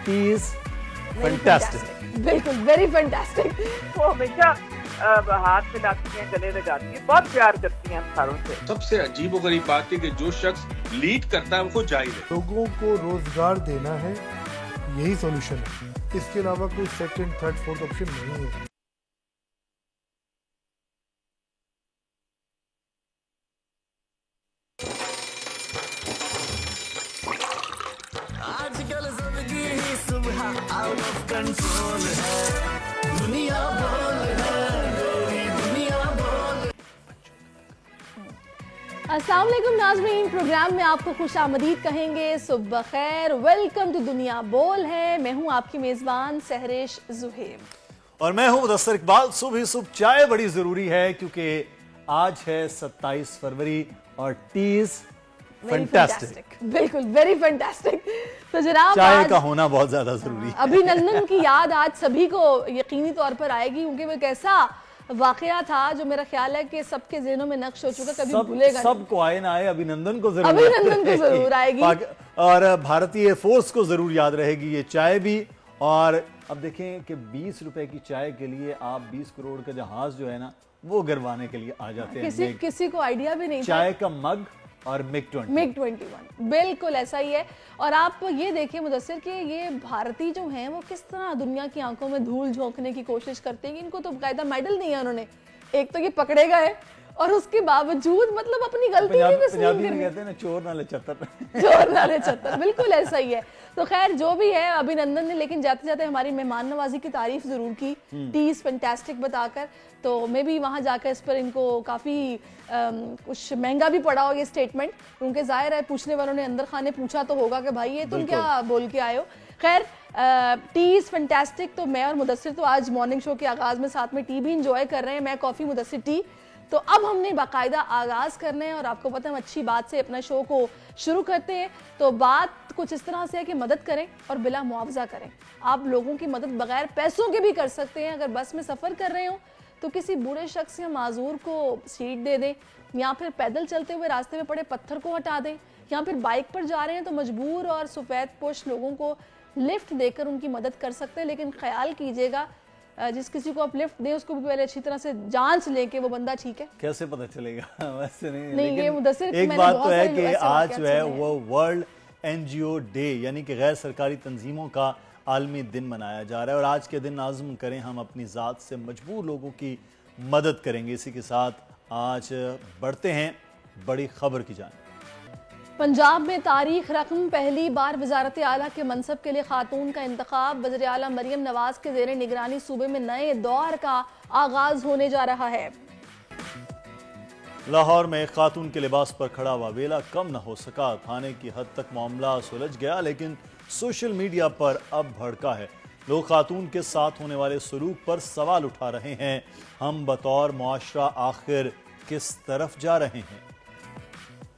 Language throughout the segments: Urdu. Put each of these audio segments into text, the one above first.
tea is fantastic. بالکل ویری فینٹاسٹک. وہ ہمیشہ ہاتھ ملاتی ہیں, گلے لگاتی ہیں, بہت پیار کرتی ہیں افطاروں سے. سب سے عجیب و غریب بات ہے کہ جو شخص لیڈ کرتا ہے وہ جاہل ہے. لوگوں کو روزگار دینا ہے, یہی سولوشن ہے. اس کے علاوہ کوئی سیکنڈ تھرڈ فورتھ آپشن نہیں ہے. آج کل زندگی ہی صبح آؤٹ آف کنٹرول ہے, دنیا بول ہے, دنیا بول. السلام علیکم ناظرین, پروگرام میں آپ کو خوش آمدید کہیں گے. صبح بخیر, ویلکم ٹو دنیا بول ہے. میں ہوں آپ کی میزبان سہرش زہیب اور میں ہوں مدثر اقبال. صبح چائے بڑی ضروری ہے کیونکہ آج ہے 27 فروری اور ٹیز فینٹاسٹک. بالکل ویری فینٹاسٹک. تو جناب چائے کا ہونا بہت زیادہ ضروری ہے. ابھی نندن کی یاد آج سبھی کو یقینی طور پر آئے گی کیونکہ وہ ایک ایسا واقعہ تھا جو میرا خیال ہے کہ سب کے ذہنوں میں نقش ہو چکا, کبھی بھولے گا. سب کو آئے نہ آئے, ابھی نندن کو ضرور آئے گی, اور بھارتی ایئر فورس کو ضرور یاد رہے گی یہ چائے بھی. اور اب دیکھیں کہ 20 روپے کی چائے کے لیے آپ 20 کروڑ کا جہاز جو ہے نا وہ گروانے کے لیے آ جاتے ہیں. کسی کو آئیڈیا بھی نہیں. چائے کا مگ اور مگ 21 بالکل ایسا ہی ہے. اور آپ یہ دیکھیں مدثر کہ یہ بھارتی جو ہیں وہ کس طرح دنیا کی آنکھوں میں دھول جھونکنے کی کوشش کرتے ہیں. ان کو تو باقاعدہ میڈل دیا انہوں نے. ایک تو یہ پکڑے گئے اور اس کے باوجود مطلب اپنی غلطی نہیں پنجابی میں کہتے ہیں نا چور نہ لے چتر. چور نہ لے چتر, بالکل ایسا ہی ہے. تو خیر جو بھی ہے ابھی نندن نے لیکن جاتے جاتے ہماری مہمان نوازی کی تعریف ضرور کی, ٹیز فینٹاسٹک بتا کر. تو میں بھی وہاں جا کر اس پر ان کو کافی کچھ مہنگا بھی پڑا ہو یہ اسٹیٹمنٹ, کیونکہ ظاہر ہے پوچھنے والوں نے اندر خانے پوچھا تو ہوگا کہ بھائی یہ تم کیا بول کے آئے ہو. خیر ٹیز فینٹاسٹک. تو میں اور مدثر تو آج مارننگ شو کے آغاز میں ساتھ میں ٹی بھی انجوائے کر رہے ہیں, میں کافی مدثر ٹی. تو اب ہم نے باقاعدہ آغاز کرنا ہے اور آپ کو پتہ ہے ہم اچھی بات سے اپنا شو کو شروع کرتے ہیں. تو بات کچھ اس طرح سے ہے کہ مدد کریں اور بلا معاوضہ کریں. آپ لوگوں کی مدد بغیر پیسوں کے بھی کر سکتے ہیں. اگر بس میں سفر کر رہے ہوں تو کسی بوڑھے شخص یا معذور کو سیٹ دے دیں, یا پھر پیدل چلتے ہوئے راستے میں پڑے پتھر کو ہٹا دیں, یا پھر بائک پر جا رہے ہیں تو مجبور اور سفید پوش لوگوں کو لفٹ دے کر ان کی مدد کر سکتے ہیں. لیکن خیال کیجئے گا جس کسی کو آپ لفٹ دیں اس کو بھی پہلے اچھی طرح سے جانچ لیں کہ وہ بندہ ٹھیک ہے. کیسے پتہ چلے گا؟ ویسے نہیں, یہ مدثر ایک بات تو ہے کہ آج جو ہے وہ ورلڈ NGO ڈے یعنی کہ غیر سرکاری تنظیموں کا عالمی دن منایا جا رہا ہے. اور آج کے دن عزم کریں ہم اپنی ذات سے مجبور لوگوں کی مدد کریں گے. اسی کے ساتھ آج بڑھتے ہیں بڑی خبر کی جانب. پنجاب میں تاریخ رقم پہلی بار وزارت اعلیٰ کے منصب کے لیے خاتون کا انتخاب. وزیر اعلیٰ مریم نواز کے زیر نگرانی صوبے میں نئے دور کا آغاز ہونے جا رہا ہے. لاہور میں ایک خاتون کے لباس پر کھڑا ہوا ویلا کم نہ ہو سکا. تھانے کی حد تک معاملہ سلجھ گیا لیکن سوشل میڈیا پر اب بھڑکا ہے. لوگ خاتون کے ساتھ ہونے والے سلوک پر سوال اٹھا رہے ہیں. ہم بطور معاشرہ آخر کس طرف جا رہے ہیں؟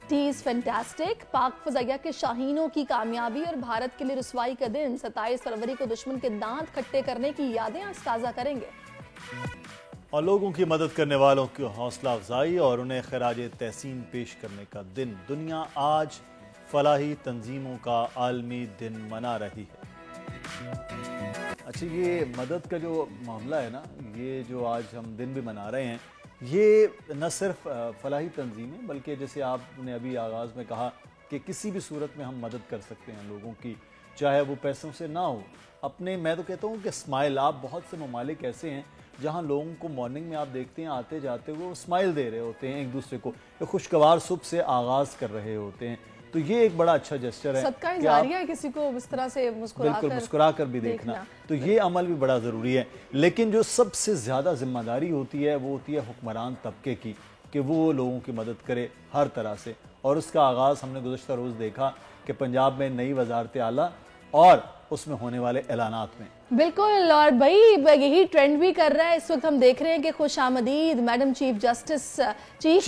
It's fantastic. پاک فضائیہ کے شاہینوں کی کامیابی اور بھارت کے لیے رسوائی کا دن 27 فروری کو دشمن کے دانت کھٹے کرنے کی یادیں آج تازہ کریں گے. اور لوگوں کی مدد کرنے والوں کی حوصلہ افزائی اور انہیں خراج تحسین پیش کرنے کا دن. دنیا آج فلاحی تنظیموں کا عالمی دن منا رہی ہے. اچھا, یہ مدد کا جو معاملہ ہے نا, یہ جو آج ہم دن بھی منا رہے ہیں, یہ نہ صرف فلاحی تنظیمیں بلکہ جیسے آپ نے ابھی آغاز میں کہا کہ کسی بھی صورت میں ہم مدد کر سکتے ہیں لوگوں کی, چاہے وہ پیسوں سے نہ ہو. اپنے میں تو کہتا ہوں کہ اسمائل, آپ بہت سے ممالک ایسے ہیں جہاں لوگوں کو مارننگ میں آپ دیکھتے ہیں آتے جاتے وہ اسمائل دے رہے ہوتے ہیں ایک دوسرے کو, خوشگوار صبح سے آغاز کر رہے ہوتے ہیں. تو یہ ایک بڑا اچھا جیسچر ہے, صدقہ جاریہ ہے کسی کو اس طرح سے مسکرا کر بھی دیکھنا. تو یہ عمل بھی بڑا ضروری ہے. لیکن جو سب سے زیادہ ذمہ داری ہوتی ہے وہ ہوتی ہے حکمران طبقے کی, کہ وہ لوگوں کی مدد کرے ہر طرح سے. اور اس کا آغاز ہم نے گزشتہ روز دیکھا کہ پنجاب میں نئی وزارت اعلیٰ اور اس میں ہونے والے اعلانات میں. بالکل, اور بھائی یہی ٹرینڈ بھی کر رہا ہے اس وقت. ہم دیکھ رہے ہیں کہ خوش آمدید میڈم چیف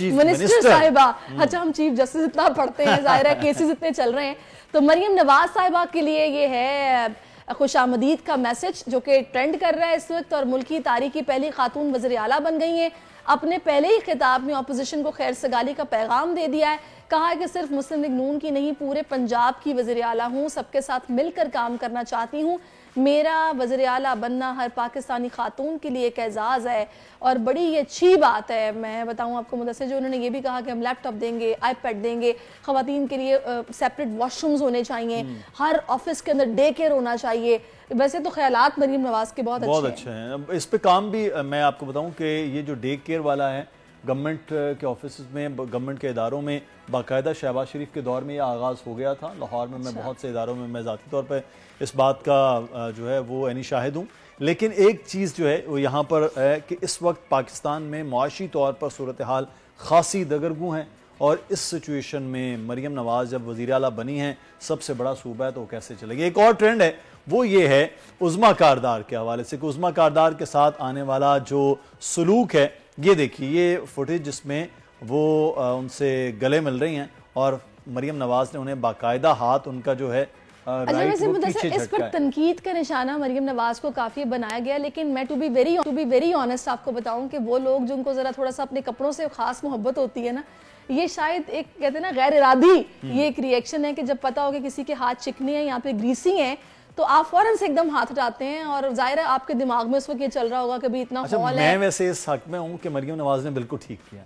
منسٹر صاحبہ. اچھا, ہم چیف جسٹس اتنا پڑھتے ہیں, ظاہر ہے کیسز اتنے چل رہے ہیں. تو مریم نواز صاحبہ کے لیے یہ ہے خوش آمدید کا میسج جو کہ ٹرینڈ کر رہا ہے اس وقت, اور ملکی تاریخ کی پہلی خاتون وزیر اعلیٰ بن گئی ہیں. اپنے پہلے ہی خطاب میں اپوزیشن کو خیر سگالی کا پیغام دے دیا ہے کہا ہے کہ صرف مسلم لیگ نون کی نہیں پورے پنجاب کی وزیر اعلیٰ ہوں, سب کے ساتھ مل کر کام کرنا چاہتی ہوں, میرا وزیر اعلیٰ بننا ہر پاکستانی خاتون کے لیے ایک اعزاز ہے اور بڑی یہ اچھی بات ہے. میں بتاؤں آپ کو مدثر جو انہوں نے یہ بھی کہا کہ ہم لیپ ٹاپ دیں گے, آئی پیڈ دیں گے, خواتین کے لیے سیپریٹ واش رومز ہونے چاہیے, ہر آفس کے اندر ڈے کیئر ہونا چاہیے. ویسے تو خیالات مریم نواز کے بہت اچھے ہیں. اس پہ کام بھی میں آپ کو بتاؤں کہ یہ جو ڈے کیئر والا ہے گورنمنٹ کے آفیسز میں, گورنمنٹ کے اداروں میں باقاعدہ شہباز شریف کے دور میں یہ آغاز ہو گیا تھا. لاہور میں بہت سے اداروں میں ذاتی طور پہ اس بات کا جو ہے وہ عینی شاہد ہوں. لیکن ایک چیز جو ہے وہ یہاں پر ہے کہ اس وقت پاکستان میں معاشی طور پر صورتحال خاصی دگرگوں ہے, اور اس سچویشن میں مریم نواز جب وزیر اعلیٰ بنی ہیں, سب سے بڑا صوبہ ہے, تو وہ کیسے چلے گی. ایک اور ٹرینڈ ہے وہ یہ ہے عظمیٰ کاردار کے حوالے سے کہ عظمیٰ کاردار کے ساتھ آنے والا جو سلوک ہے, یہ دیکھیے یہ فوٹیج جس میں وہ ان سے گلے مل رہی ہیں اور مریم نواز نے انہیں باقاعدہ ہاتھ ان کا جو ہے اس پر تنقید کا نشانہ مریم نواز کو کافی بنایا گیا. لیکن میں ٹو بی ویری آنیسٹ آپ کو بتاؤں کہ وہ لوگ جن کو ذرا تھوڑا سا اپنے کپڑوں سے خاص محبت ہوتی ہے نا, یہ شاید ایک کہتے ہیں نا غیر ارادی یہ ایک ریئیکشن ہے کہ جب پتا ہو کہ کسی کے ہاتھ چکنے ہیں یا پہ گریسی ہیں تو آپ فوراً سے ایک دم ہاتھ ہٹاتے ہیں, اور ظاہر ہے آپ کے دماغ میں اس وقت یہ چل رہا ہوگا کہ بھی اتنا ہال ہے. میں ویسے اس حق میں ہوں کہ مریم نواز نے بالکل ٹھیک کیا,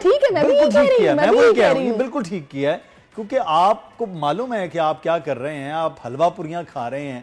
ٹھیک ہے, میں بھی یہ کہہ رہی ہوں, میں بھی یہ کہہ رہی ہوں بالکل ٹھیک کیا ہے, کیونکہ آپ کو معلوم ہے کہ آپ کیا کر رہے ہیں, آپ حلوہ پوریاں کھا رہے ہیں,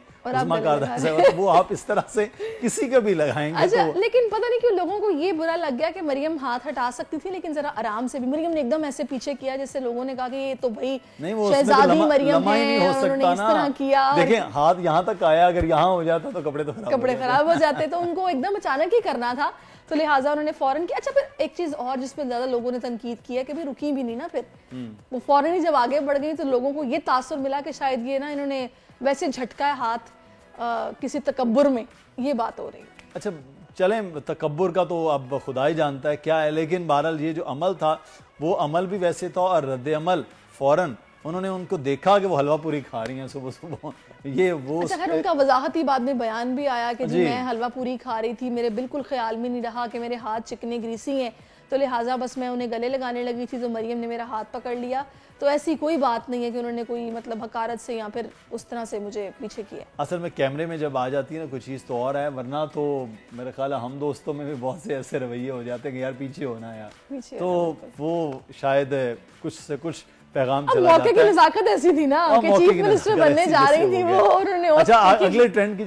وہ آپ اس طرح سے کسی کا بھی لگائیں گے. لیکن پتہ نہیں کیوں لوگوں کو یہ برا لگ گیا کہ مریم ہاتھ ہٹا سکتی تھی لیکن ذرا آرام سے بھی. مریم نے ایک دم ایسے پیچھے کیا جس سے لوگوں نے کہا کہ یہ تو بھائی شہزادی مریم ہے, انہوں نے اس طرح کیا. دیکھیں ہاتھ یہاں تک آیا, اگر یہاں ہو جاتا تو کپڑے خراب ہو جاتے, تو ان کو ایک دم اچانک ہی کرنا تھا, تو لہٰذا انہوں نے فوراً کیا. اچھا پھر ایک چیز اور جس پہ زیادہ لوگوں نے تنقید کی ہے کہ بھی رکی بھی نہیں نا, پھر وہ فوراً ہی جب آگے بڑھ گئی تو لوگوں کو یہ تاثر ملا کہ شاید یہ نا انہوں نے ویسے جھٹکا ہے ہاتھ کسی تکبر میں, یہ بات ہو رہی ہے. اچھا چلیں تکبر کا تو اب خدا ہی جانتا ہے کیا ہے, لیکن بہرحال یہ جو عمل تھا وہ عمل بھی ویسے تھا, اور رد عمل فوراً انہوں نے ان کو دیکھا کہ وہ حلوہ پوری کھا رہی ہیں صبح صبح, یہ وہ اچھا خیر ان کا وضاحتی بعد میں بیان بھی آیا کہ جی میں حلوہ پوری کھا رہی تھی, میرے بالکل خیال میں نہیں رہا کہ میرے ہاتھ چکنے گریسی ہیں, تو لہٰذا بس میں انہیں گلے لگانے لگی تھی تو مریم نے میرا ہاتھ پکڑ لیا. تو ایسی کوئی بات نہیں ہے کہ انہوں نے کوئی مطلب حقارت سے یا پھر اس طرح سے مجھے پیچھے کیا. اصل میں کیمرے میں جب آ جاتی ہے نا کوئی چیز تو اور ہے, ورنہ تو میرے خیال ہے ہم دوستوں میں بھی بہت سے ایسے رویے ہو جاتے ہیں کہ یار پیچھے ہونا ہے یار, تو وہ شاید کچھ سے کچھ پیغام چلا جاتا ہے. موقع کی نزاکت ایسی تھی نا کہ چیف منسٹر بننے جا رہی تھی وہ, اور انہوں نے اچھا اگلے ٹرینڈ کی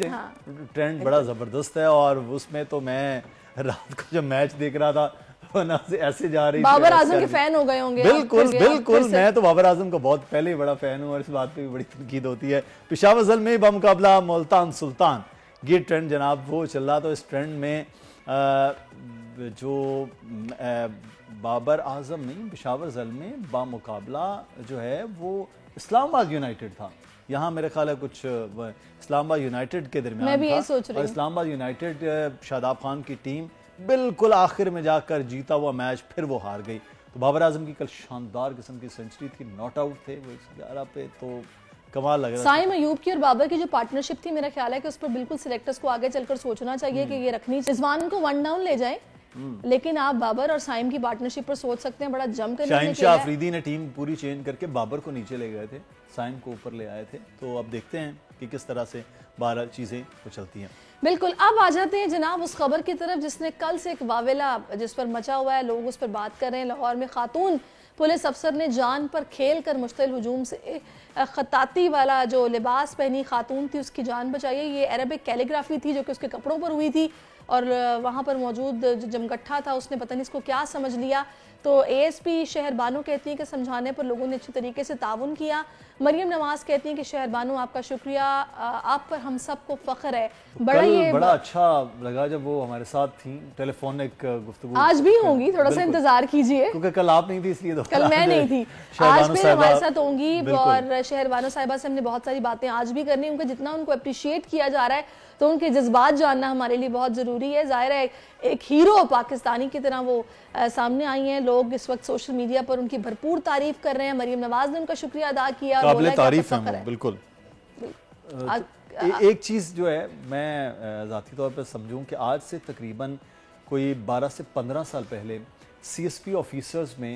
ٹرینڈ بڑا زبردست ہے, اور اس میں تو میں رات کو جب میچ دیکھ رہا تھا ایسے جا رہی, بابر اعظم کے فین ہو گئے ہوں گے. بالکل میں تو بابر اعظم کا بہت پہلے ہی بڑا فین ہوں, اور اس بات پہ بھی بڑی تنقید ہوتی ہے. پشاور زل میں بمقابلہ ملتان سلطان, یہ ٹرینڈ جناب وہ چل رہا. تو اس ٹرینڈ میں جو بابر اعظم نہیں, پشاور زل میں بمقابلہ جو ہے وہ اسلام آباد یونائٹڈ تھا. یہاں میرے خیال ہے کچھ اسلام آباد یونائٹڈ کے درمیان تھا, اور اسلام آباد یونائٹڈ شاداب خان کی ٹیم بالکل آخر میں جا کر جیتا ہوا میچ پھر وہ ہار گئی. تو بابر اعظم کی کل شاندار قسم کی سنچری تھی, ناٹ آؤٹ تھے وہ 11 پہ, تو کمال لگ رہا. سائم ایوب کی اور بابر کی جو پارٹنرشپ تھی میرا خیال ہے کہ اس پر بالکل سلیکٹرز کو آگے چل کر سوچنا چاہیے کہ یہ رکھنی, رضوان کو 1 ڈاؤن لے جائیں, لیکن آپ بابر اور سائم کی پارٹنرشپ پر سوچ سکتے ہیں. بڑا جم کر شاہین شاہ افریدی نے ٹیم پوری چینج کر کے بابر کو نیچے لے گئے تھے, سائم کو اوپر لے آئے تھے. تو اب دیکھتے ہیں کہ کس طرح سے 12 چیزیں چلتی ہیں. بالکل. اب آ جاتے ہیں جناب اس خبر کی طرف جس نے کل سے ایک واویلا جس پر مچا ہوا ہے, لوگ اس پر بات کر رہے ہیں. لاہور میں خاتون پولیس افسر نے جان پر کھیل کر مشتعل ہجوم سے خطاطی والا جو لباس پہنی خاتون تھی اس کی جان بچائی ہے. یہ عربک کیلیگرافی تھی جو کہ اس کے کپڑوں پر ہوئی تھی, اور وہاں پر موجود جو جمگٹھا تھا اس نے پتہ نہیں اس کو کیا سمجھ لیا. تو اے ایس پی شہر بانو کہتی ہیں کہ سمجھانے پر لوگوں نے اچھی طریقے سے تعاون کیا. مریم نواز کہتی ہیں کہ شہر بانو آپ کا شکریہ, آپ پر ہم سب کو فخر ہے. بڑا اچھا لگا جب وہ ہمارے ساتھ تھیں, ٹیلی فونک گفتگو آج بھی ہوں گی, تھوڑا سا انتظار کیجئے کیونکہ کل آپ نہیں تھی اس لیے کل میں نہیں تھی, آج پھر ہمارے ساتھ ہوں گی. اور شہر بانو صاحبہ سے ہم نے بہت ساری باتیں آج بھی کرنی, ان کا جتنا ان کو اپریشیٹ کیا جا رہا ہے تو ان کے جذبات جاننا ہمارے لیے بہت ضروری ہے. ظاہر ہے ایک ہیرو پاکستانی کی طرح وہ سامنے آئی ہیں, لوگ اس وقت سوشل میڈیا پر ان کی بھرپور تعریف کر رہے ہیں. مریم نواز نے ان کا شکریہ ادا کیا, قابل تعریف ہیں وہ بالکل. ایک چیز جو ہے میں ذاتی طور پر سمجھوں کہ آج سے تقریباً کوئی 12 سے 15 سال پہلے سی ایس پی آفیسرز میں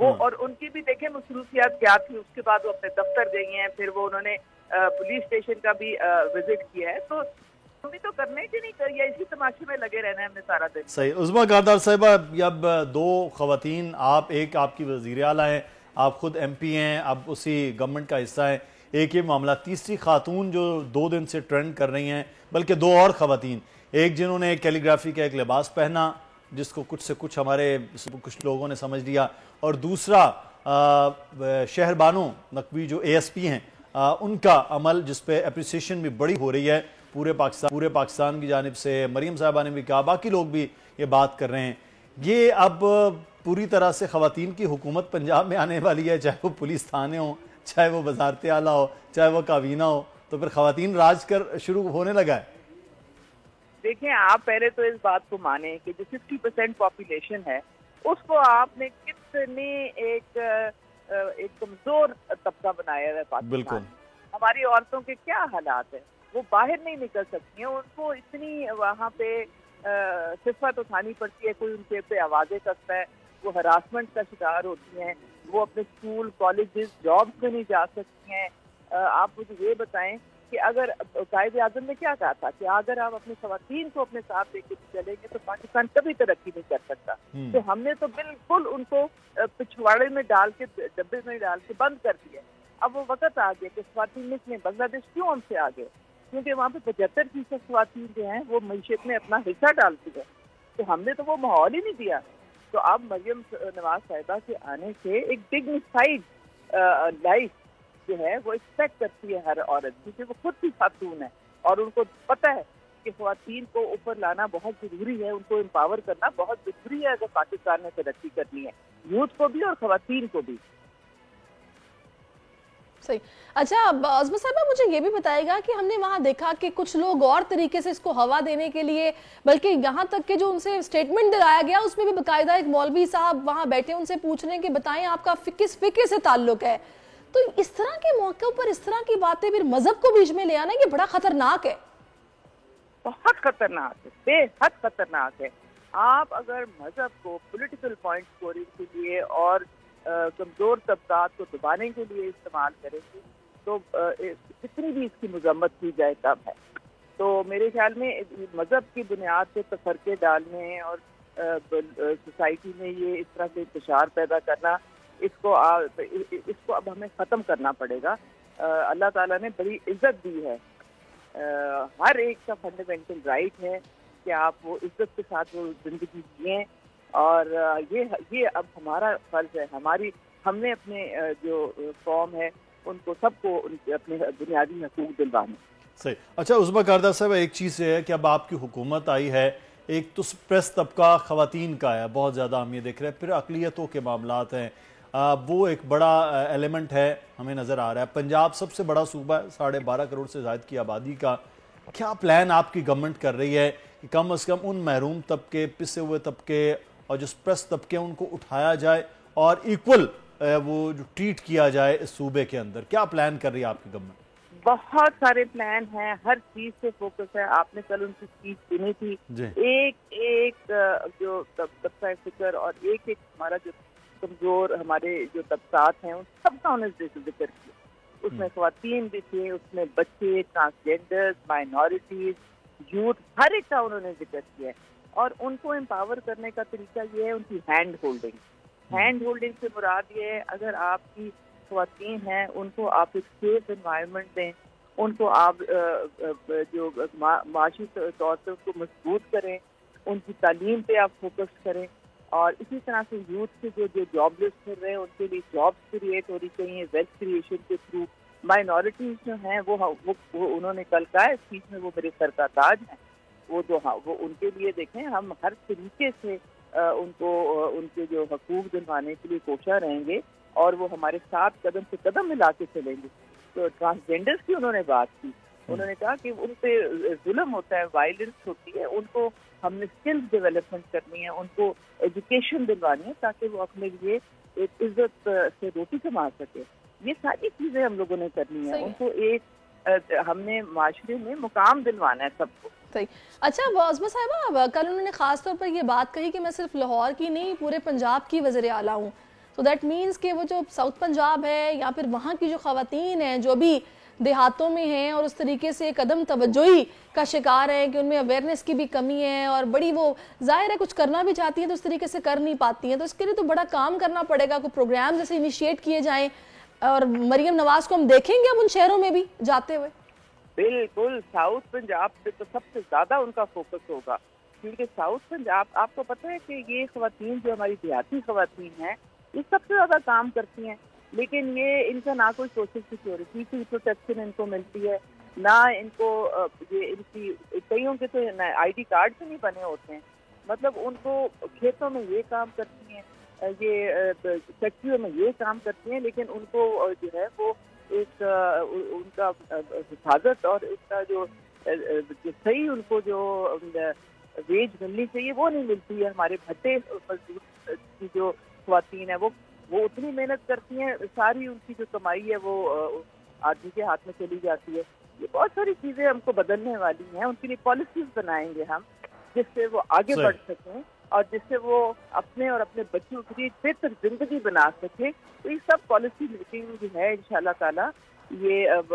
وہ اور ان کی بھی دیکھیں مصروفیات کیا تھی. اس کے بعد وہ اپنے دفتر گئی ہیں, پھر وہ انہوں نے پولیس اسٹیشن کا بھی وزٹ کیا ہے. تو بھی تو کرنے کی نہیں کری ہے, اسی تماشے میں لگے رہنا ہے ہم نے سارا دن. صحیح. عظمیٰ کاردار صاحبہ, اب 2 خواتین, ایک آپ کی وزیر اعلیٰ ہیں, آپ خود ایم پی ہیں, آپ اسی گورنمنٹ کا حصہ ہیں, ایک یہ معاملہ, تیسری خاتون جو 2 دن سے ٹرینڈ کر رہی ہیں, بلکہ 2 اور خواتین, ایک جنہوں نے کیلی گرافی کا ایک لباس پہنا جس کو کچھ سے کچھ ہمارے کچھ لوگوں نے سمجھ لیا, اور دوسرا شہر بانو نقوی جو اے ایس پی ہیں ان کا عمل جس پہ اپریسیشن بھی بڑی ہو رہی ہے پورے پاکستان کی جانب سے. مریم صاحبہ نے بھی کہا, باقی لوگ بھی یہ بات کر رہے ہیں. یہ اب پوری طرح سے خواتین کی حکومت پنجاب میں آنے والی ہے, چاہے وہ پولیس تھانے ہوں, چاہے وہ وزارت اعلیٰ ہو, چاہے وہ کابینہ ہو, تو پھر خواتین راج کر شروع ہونے لگا ہے. دیکھیں آپ پہلے تو اس بات کو مانیں کہ جو 50% پاپولیشن ہے اس کو آپ نے کتنی ایک کمزور طبقہ بنایا ہے پاکستان. بالکل. ہماری عورتوں کے کیا حالات ہیں, وہ باہر نہیں نکل سکتی ہیں, ان کو اتنی وہاں پہ صفت اٹھانی پڑتی ہے, کوئی ان کے پہ آوازیں کرتا ہے, وہ ہراسمنٹ کا شکار ہوتی ہیں, وہ اپنے اسکول کالجز جابس میں نہیں جا سکتی ہیں. آپ مجھے یہ بتائیں کہ اگر قائد اعظم نے کیا کہا تھا کہ اگر آپ اپنی خواتین کو اپنے ساتھ لے کے چلیں گے تو پاکستان کبھی ترقی نہیں کر سکتا. تو ہم نے تو بالکل ان کو پچھواڑے میں ڈال کے, ڈبے میں ڈال کے بند کر دیا. اب وہ وقت آ گیا کہ خواتین میں بنگلہ دیش کیوں ہم سے آگے, کیونکہ وہاں پہ 75% خواتین جو ہیں وہ معیشت میں اپنا حصہ ڈالتی ہے. تو ہم نے تو وہ ماحول ہی نہیں دیا. تو اب مریم نواز صاحبہ کے آنے سے ایک ڈگنیفائڈ لائف جو ہے وہ ایکسپیکٹ کرتی ہے ہر عورت, کیونکہ وہ خود بھی خاتون ہے اور ان کو پتہ ہے کہ خواتین کو اوپر لانا بہت ضروری ہے, ان کو امپاور کرنا بہت ضروری ہے اگر پاکستان میں ترقی کرنی ہے, یوتھ کو بھی اور خواتین کو بھی. صحیح. اچھا عظمیٰ صاحبہ, مجھے یہ بھی بتائے گا کہ ہم نے وہاں دیکھا کہ کچھ لوگ اور طریقے سے اس کو ہوا دینے کے لیے, بلکہ یہاں تک کہ جو ان سے اسٹیٹمنٹ دلایا گیا اس میں بھی باقاعدہ ایک مولوی صاحب وہاں بیٹھے, ان سے پوچھ رہے ہیں کہ بتائیں آپ کا کس فقہ سے تعلق ہے. تو اس طرح کے موقع پر اس طرح کی باتیں پھر مذہب کو بیچ میں لے آنا, یہ بڑا خطرناک ہے. بہت خطرناک ہے, بے حد خطرناک ہے. آپ اگر مذہب کو پولیٹیکل پوائنٹ اسکورنگ کے لیے اور کمزور طبقات کو دبانے کے لیے استعمال کریں گے تو کتنی بھی اس کی مذمت کی جائے کم ہے. تو میرے خیال میں مذہب کی بنیاد پہ تفرقے ڈالنے اور سوسائٹی میں یہ اس طرح سے انتشار پیدا کرنا, اس کو اب ہمیں ختم کرنا پڑے گا. اللہ تعالیٰ نے بڑی عزت دی ہے, ہر ایک کا فنڈامنٹل رائٹ ہے کہ آپ وہ عزت کے ساتھ وہ زندگی جئیں, اور یہ اب ہمارا فرض ہے, ہم نے اپنے جو قوم ہے ان کو سب کو اپنے بنیادی حقوق دلوانے. صحیح. اچھا عظمیٰ کاردار صاحب, ایک چیز یہ ہے کہ اب آپ کی حکومت آئی ہے, ایک تو پریس طبقہ خواتین کا ہے بہت زیادہ ہم یہ دیکھ رہے ہیں, پھر اقلیتوں کے معاملات ہیں, وہ ایک بڑا ایلیمنٹ ہے ہمیں نظر آ رہا ہے. پنجاب سب سے بڑا صوبہ ہے, 12.5 کروڑ سے زائد کی آبادی کا. کیا پلان آپ کی گورنمنٹ کر رہی ہے کہ کم از کم ان محروم طبقے, پسے ہوئے طبقے اور جو پریس طبقے ان کو اٹھایا جائے اور ایکول وہ جو ٹریٹ کیا جائے اس صوبے کے اندر؟ کیا پلان کر رہی ہے آپ کی گورنمنٹ؟ بہت سارے پلان ہیں, ہر چیز سے فوکس ہے. آپ نے کل ان کی اسپیچ سنی تھی. ایک جو طبقہ فکر اور ایک ہمارا جو کمزور ہمارے جو طبقات ہیں ان سب کا انہوں نے ذکر کیا. اس میں خواتین بھی تھے, اس میں بچے, ٹرانسجینڈر, مائنورٹیز, یوتھ, ہر ایک کا انہوں نے ذکر کیا ہے. اور ان کو امپاور کرنے کا طریقہ یہ ہے ان کی ہینڈ ہولڈنگ. ہینڈ ہولڈنگ سے مراد یہ ہے اگر آپ کی خواتین ہیں ان کو آپ ایک سیف انوائرمنٹ دیں, ان کو آپ جو معاشی طور پہ ان کو مضبوط کریں, ان کی تعلیم پہ آپ فوکس کریں, اور اسی طرح سے یوتھ کے جو جاب لیس کر رہے ہیں ان کے لیے جابس کریٹ ہو رہی چاہیے ویلتھ کریشن کے تھرو. مائنورٹیز جو ہیں وہ انہوں نے کل کہا اس چیز میں وہ میرے سر کا تاج ہیں. وہ ان کے لیے دیکھیں ہم ہر طریقے سے ان کو ان کے جو حقوق دلوانے کے لیے کوشاں رہیں گے اور وہ ہمارے ساتھ قدم سے قدم ملا کے چلیں گے. تو ٹرانسجینڈرز کی انہوں نے بات کی, انہوں نے کہا کہ ان پہ ظلم ہوتا ہے, وائلنس ہوتی ہے, ان کو ہم نے اسکلز ڈیولپمنٹ کرنی ہے, ان کو ایجوکیشن دلوانی ہے تاکہ وہ اپنے لیے ایک عزت سے روٹی کما سکے. یہ ساری چیزیں ہم لوگوں نے کرنی ہے. ان کو ایک ہم نے معاشرے میں مقام دلوانا ہے سب کو. صحیح. اچھا عظمیٰ صاحبہ, کل انہوں نے خاص طور پر یہ بات کہی کہ میں صرف لاہور کی نہیں پورے پنجاب کی وزیر اعلیٰ ہوں. تو دیٹ مینس کہ وہ جو ساؤتھ پنجاب ہے یا پھر وہاں کی جو خواتین ہیں جو بھی دیہاتوں میں ہیں اور اس طریقے سے ایک عدم توجہی کا شکار ہے کہ ان میں اویئرنیس کی بھی کمی ہے اور بڑی وہ ظاہر ہے کچھ کرنا بھی چاہتی ہیں تو اس طریقے سے کر نہیں پاتی ہیں, تو اس کے لیے تو بڑا کام کرنا پڑے گا, کوئی پروگرام جیسے انیشیٹ کیے جائیں. اور مریم نواز کو ہم دیکھیں گے اب ان شہروں میں بھی جاتے ہوئے. بالکل, ساؤتھ پنجاب پہ تو سب سے زیادہ ان کا فوکس ہوگا, کیونکہ ساؤتھ پنجاب آپ کو پتہ ہے کہ یہ خواتین جو ہماری دیہاتی خواتین ہیں یہ سب سے زیادہ کام کرتی ہیں, لیکن یہ ان کا نہ کوئی سوشل سیکورٹی کی پروٹیکشن ان کو ملتی ہے, نہ ان کو یہ ان کی کئیوں کے تو آئی ڈی کارڈ بھی نہیں بنے ہوتے ہیں. مطلب ان کو کھیتوں میں یہ کام کرتی ہیں, یہ فیکٹریوں میں یہ کام کرتی ہیں, لیکن ان کو جو ہے وہ ایک ان کا حفاظت اور اس کا جو صحیح ان کو جو ویج ملنی چاہیے وہ نہیں ملتی ہے. ہمارے بھٹے مزدور کی جو خواتین ہیں وہ اتنی محنت کرتی ہیں, ساری ان کی جو کمائی ہے وہ آدمی کے ہاتھ میں چلی جاتی ہے. یہ بہت ساری چیزیں ہم کو بدلنے والی ہیں, ان کے لیے پالیسیز بنائیں گے ہم جس سے وہ آگے بڑھ سکیں اور جس سے وہ اپنے اور اپنے بچوں کے لیے بہتر زندگی بنا سکے. تو یہ سب پالیسی میٹنگ جو ہے انشاءاللہ تعالی یہ اب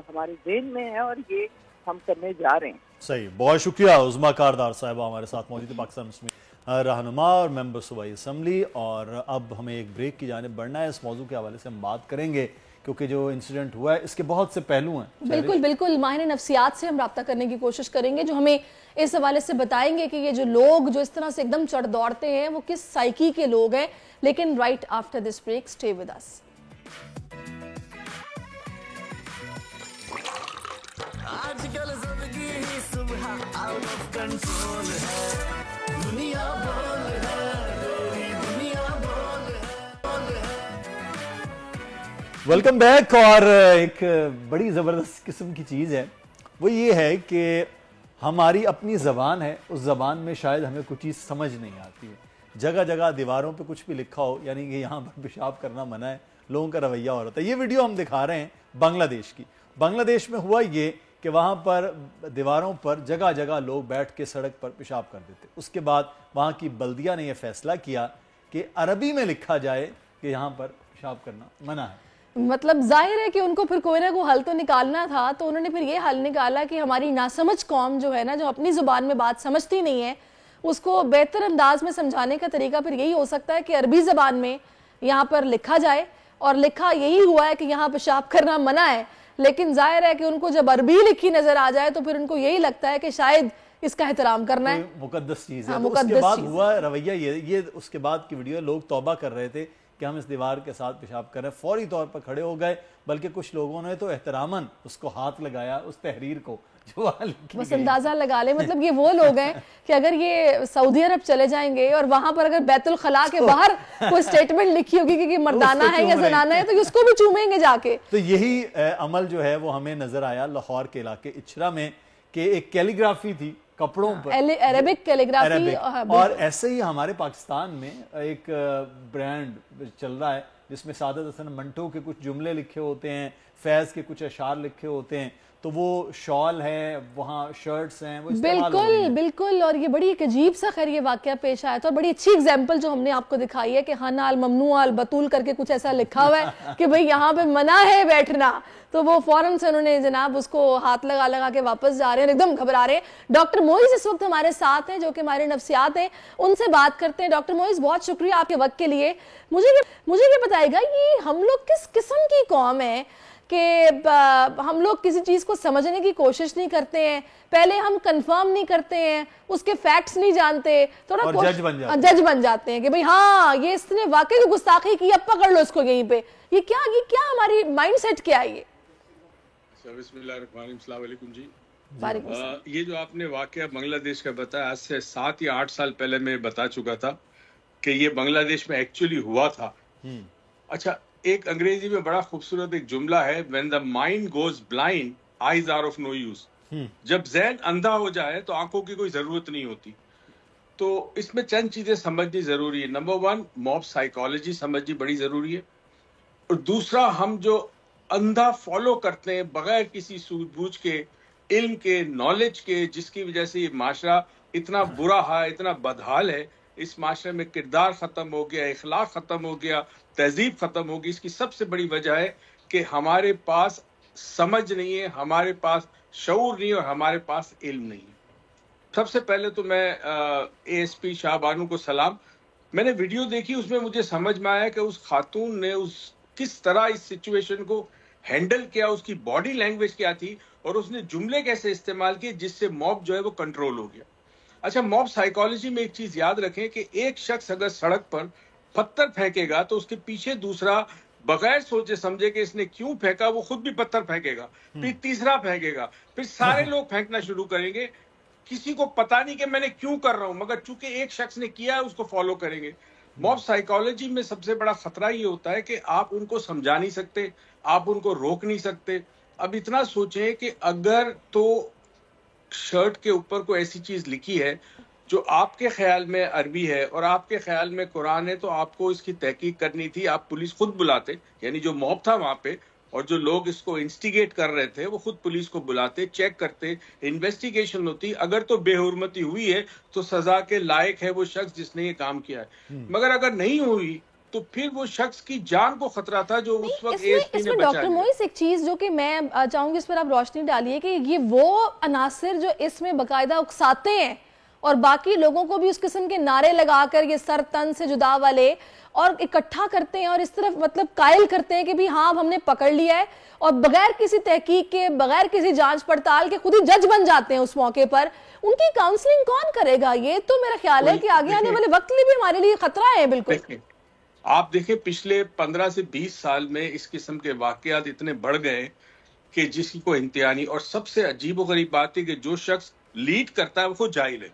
ہمارے ذہن میں ہے اور یہ ہم کرنے جا رہے ہیں. صحیح, بہت شکریہ عظمیٰ کاردار صاحبہ ہمارے ساتھ موجود ہے, پاکستان مسلم رہنما اور ممبر صوبائی اسمبلی. اور اب ہمیں ایک بریک کی جانب بڑھنا ہے. اس موضوع کے حوالے سے ہم بات کریں گے کیونکہ جو انسیڈنٹ ہوا ہے اس کے بہت سے پہلو ہیں. بالکل بالکل, ماہر نفسیات سے ہم رابطہ کرنے کی کوشش کریں گے جو ہمیں اس حوالے سے بتائیں گے کہ یہ جو لوگ جو اس طرح سے ایک دم چڑھ دوڑتے ہیں وہ کس سائیکی کے لوگ ہیں. لیکن right after this break, stay with us. آج کل زندگی ہی صبح آؤٹ آف کنٹرول ہے, دنیا بول ہے, میری دنیا بول ہے. Welcome back. اور ایک بڑی زبردست قسم کی چیز ہے, وہ یہ ہے کہ ہماری اپنی زبان ہے, اس زبان میں شاید ہمیں کچھ چیز سمجھ نہیں آتی ہے. جگہ جگہ دیواروں پہ کچھ بھی لکھا ہو, یعنی کہ یہاں پر پیشاب کرنا منع ہے, لوگوں کا رویہ ہو رہا ہے. یہ ویڈیو ہم دکھا رہے ہیں بنگلہ دیش کی. بنگلہ دیش میں ہوا یہ کہ وہاں پر دیواروں پر جگہ جگہ لوگ بیٹھ کے سڑک پر پیشاب کر دیتے. اس کے بعد وہاں کی بلدیہ نے یہ فیصلہ کیا کہ عربی میں لکھا جائے کہ یہاں پر پیشاب کرنا منع ہے. مطلب ظاہر ہے کہ ان کو پھر کوئی نہ کوئی حل تو نکالنا تھا, تو انہوں نے پھر یہ حل نکالا کہ ہماری ناسمجھ قوم جو ہے نا, جو اپنی زبان میں بات سمجھتی نہیں ہے, اس کو بہتر انداز میں سمجھانے کا طریقہ پھر یہی ہو سکتا ہے کہ عربی زبان میں یہاں پر لکھا جائے. اور لکھا یہی ہوا ہے کہ یہاں پیشاب کرنا منع ہے, لیکن ظاہر ہے کہ ان کو جب عربی لکھی نظر آ جائے تو پھر ان کو یہی لگتا ہے کہ شاید اس کا احترام کرنا ہے, مقدس چیز ہے. مقدس اس کے بعد چیز ہوا رویہ یہ اس کے بعد کی ویڈیو, لوگ توبہ کر رہے تھے کہ ہم اس دیوار کے ساتھ پیشاب کر رہے ہیں, فوری طور پر کھڑے ہو گئے, بلکہ کچھ لوگوں نے تو احتراماً اس کو ہاتھ لگایا, اس تحریر کو جو بس اندازہ لگا لیں. مطلب یہ وہ لوگ ہیں کہ اگر یہ سعودی عرب چلے جائیں گے اور وہاں پر اگر بیت الخلاء کے باہر کوئی سٹیٹمنٹ لکھی ہوگی کہ مردانہ ہے یا زنانہ ہے تو اس کو بھی چومیں گے جا کے. تو یہی عمل جو ہے وہ ہمیں نظر آیا لاہور کے علاقے اچھرا میں, کہ ایک کیلیگرافی تھی کپڑوں پر, عربک کیلیگرافی. اور ایسے ہی ہمارے پاکستان میں ایک برانڈ چل رہا ہے جس میں سعادت حسن منٹو کے کچھ جملے لکھے ہوتے ہیں, فیض کے کچھ اشعار لکھے ہوتے ہیں, تو وہ شال ہے, وہاں شرٹس ہیں, وہ بالکل بالکل. اور یہ بڑی ایک عجیب سا خیر یہ واقعہ پیش آیا تھا, اور بڑی اچھی اگزامپل جو ہم نے آپ کو دکھائی ہے کہ خانہ الممنوع البتول کر کے کچھ ایسا لکھا ہوا ہے کہ بھئی یہاں پہ منع ہے بیٹھنا, تو وہ فوراً سے انہوں نے جناب اس کو ہاتھ لگا کے واپس جا رہے ہیں, ایک دم گھبرا رہے ہیں. ڈاکٹر موئز اس وقت ہمارے ساتھ ہیں جو کہ ہمارے نفسیات ہیں, ان سے بات کرتے ہیں. ڈاکٹر موئز بہت شکریہ آپ کے وقت کے لیے. مجھے یہ بتائے گا یہ ہم لوگ کس قسم کی قوم ہے کہ ہم لوگ کسی چیز کو سمجھنے کی کوشش نہیں کرتے ہیں, پہلے ہم کنفرم نہیں کرتے ہیں, اس کے فیکٹس نہیں جانتے, تھوڑا جج بن جاتے ہیں کہ بھئی ہاں یہ اس نے واقعی گستاخی کی, اب پکڑ لو اس کو یہیں پہ. یہ کیا ہماری مائنڈ سیٹ کیا ہے یہ؟ بسم اللہ الرحمن الرحیم. السلام علیکم جی. یہ جو آپ نے واقعہ بنگلہ دیش کا بتایا, آج سے 7 یا 8 سال پہلے میں بتا چکا تھا کہ یہ بنگلہ دیش میں ایکچولی ہوا تھا. اچھا, ایک انگریزی میں بڑا خوبصورت ایک جملہ ہے, when the mind goes blind, eyes are of no use. جب ذہن اندھا ہو جائے تو آنکھوں کی کوئی ضرورت نہیں ہوتی. تو اس میں چند چیزیں سمجھنی ضروری ہے. نمبر 1, موب سائیکالوجی سمجھنی بڑی ضروری ہے, اور دوسرا ہم جو اندھا فالو کرتے ہیں بغیر کسی سوجھ بوجھ کے, علم کے, نالج کے, جس کی وجہ سے یہ معاشرہ اتنا برا ہے, اتنا بدحال ہے اس معاشرے میں کردار ختم ہو گیا, اخلاق ختم ہو گیا, تہذیب ختم ہو گئی. اس کی سب سے بڑی وجہ ہے کہ ہمارے پاس سمجھ نہیں ہے, ہمارے پاس شعور نہیں ہے اور ہمارے پاس علم نہیں ہے. سب سے پہلے تو میں اے ایس پی شاہ بانو کو سلام. میں نے ویڈیو دیکھی, اس میں مجھے سمجھ میں آیا کہ اس خاتون نے کس طرح اس سچویشن کو ہینڈل کیا, اس کی باڈی لینگویج کیا تھی اور اس نے جملے کیسے استعمال کیے جس سے موب جو ہے وہ کنٹرول ہو گیا. اچھا, موب سائیکالوجی میں ایک چیز یاد رکھیں کہ ایک شخص اگر سڑک پر پتھر پھینکے گا تو اس کے پیچھے دوسرا بغیر سوچے سمجھے کہ اس نے کیوں پھینکا وہ خود بھی پتھر پھینکے گا, پھر تیسرا پھینکے گا, پھر سارے لوگ پھینکنا شروع کریں گے. کسی کو پتا نہیں کہ میں نے کیوں کر رہا ہوں, مگر چونکہ ایک شخص نے کیا ہے اس کو فالو کریں گے. موب سائیکالوجی میں سب سے بڑا خطرہ یہ ہوتا ہے کہ آپ ان کو سمجھا نہیں سکتے, آپ ان کو روک نہیں سکتے. اب اتنا سوچیں کہ اگر تو شرٹ کے اوپر کوئی ایسی چیز لکھی ہے جو آپ کے خیال میں عربی ہے اور آپ کے خیال میں قرآن ہے, تو آپ کو اس کی تحقیق کرنی تھی. آپ پولیس خود بلاتے, یعنی جو موب تھا وہاں پہ اور جو لوگ اس کو انسٹیگیٹ کر رہے تھے وہ خود پولیس کو بلاتے, چیک کرتے, انویسٹیگیشن ہوتی. اگر تو بے حرمتی ہوئی ہے تو سزا کے لائق ہے وہ شخص جس نے یہ کام کیا ہے, مگر اگر نہیں ہوئی تو پھر وہ شخص کی جان کو خطرہ تھا جو اس وقت اے ایس پی نے بچا ڈاکٹر موئز ایک چیز جو کہ میں چاہوں گی اس پر آپ روشنی ڈالیے کہ یہ وہ عناصر جو اس میں باقاعدہ اکساتے ہیں اور باقی لوگوں کو بھی اس قسم کے نعرے لگا کر یہ سر تن سے جدا والے اور اکٹھا کرتے ہیں اور اس طرف مطلب قائل کرتے ہیں کہ بھی ہاں ہم نے پکڑ لیا ہے, اور بغیر کسی تحقیق کے, بغیر کسی جانچ پڑتال کے خود ہی جج بن جاتے ہیں اس موقع پر. ان کی کاؤنسلنگ کون کرے گا؟ یہ تو میرا خیال ہے کہ آگے آنے والے وقت میں بھی ہمارے لیے خطرہ ہے. بالکل آپ دیکھیں پچھلے 15 سے 20 سال میں اس قسم کے واقعات اتنے بڑھ گئے کہ جس کی کوئی انتہا نہیں. اور سب سے عجیب و غریب بات ہے کہ جو شخص لیڈ کرتا ہے وہ خود جاہل ہے,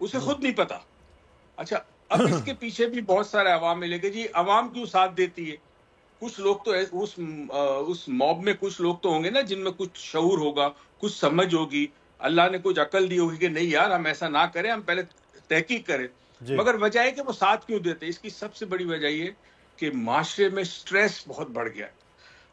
اسے خود نہیں پتا. اچھا, اب اس کے پیچھے بھی بہت سارے عوام ملے گے. جی عوام کیوں ساتھ دیتی ہے؟ کچھ لوگ تو اس موب میں کچھ لوگ تو ہوں گے نا جن میں کچھ شعور ہوگا, کچھ سمجھ ہوگی, اللہ نے کچھ عقل دی ہوگی کہ نہیں یار ہم ایسا نہ کریں, ہم پہلے تحقیق کریں. مگر وجہ ہے کہ وہ ساتھ کیوں دیتے؟ اس کی سب سے بڑی وجہ یہ کہ معاشرے میں سٹریس بہت بڑھ گیا ہے.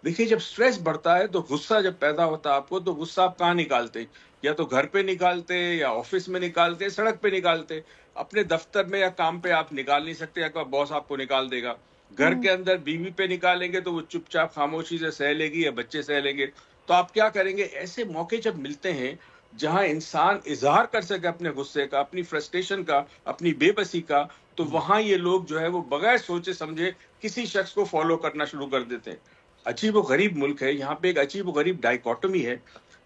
دیکھیے جب سٹریس بڑھتا ہے تو غصہ جب پیدا ہوتا ہے آپ کو, تو غصہ آپ کہاں نکالتے ہیں؟ یا تو گھر پہ نکالتے, یا آفس میں نکالتے, سڑک پہ نکالتے. اپنے دفتر میں یا کام پہ آپ نکال نہیں سکتے, یا باس آپ کو نکال دے گا. گھر کے اندر بیوی پہ نکالیں گے تو وہ چپ چاپ خاموشی سے سہ لے گی یا بچے سہ لیں گے. تو آپ کیا کریں گے؟ ایسے موقع جب ملتے ہیں جہاں انسان اظہار کر سکے اپنے غصے کا, اپنی فرسٹریشن کا, اپنی بے بسی کا, تو وہاں یہ لوگ جو ہے وہ بغیر سوچے سمجھے کسی شخص کو فالو کرنا شروع کر دیتے ہیں. عجیب و غریب ملک ہے, یہاں پہ ایک عجیب و غریب ڈائیکوٹمی ہے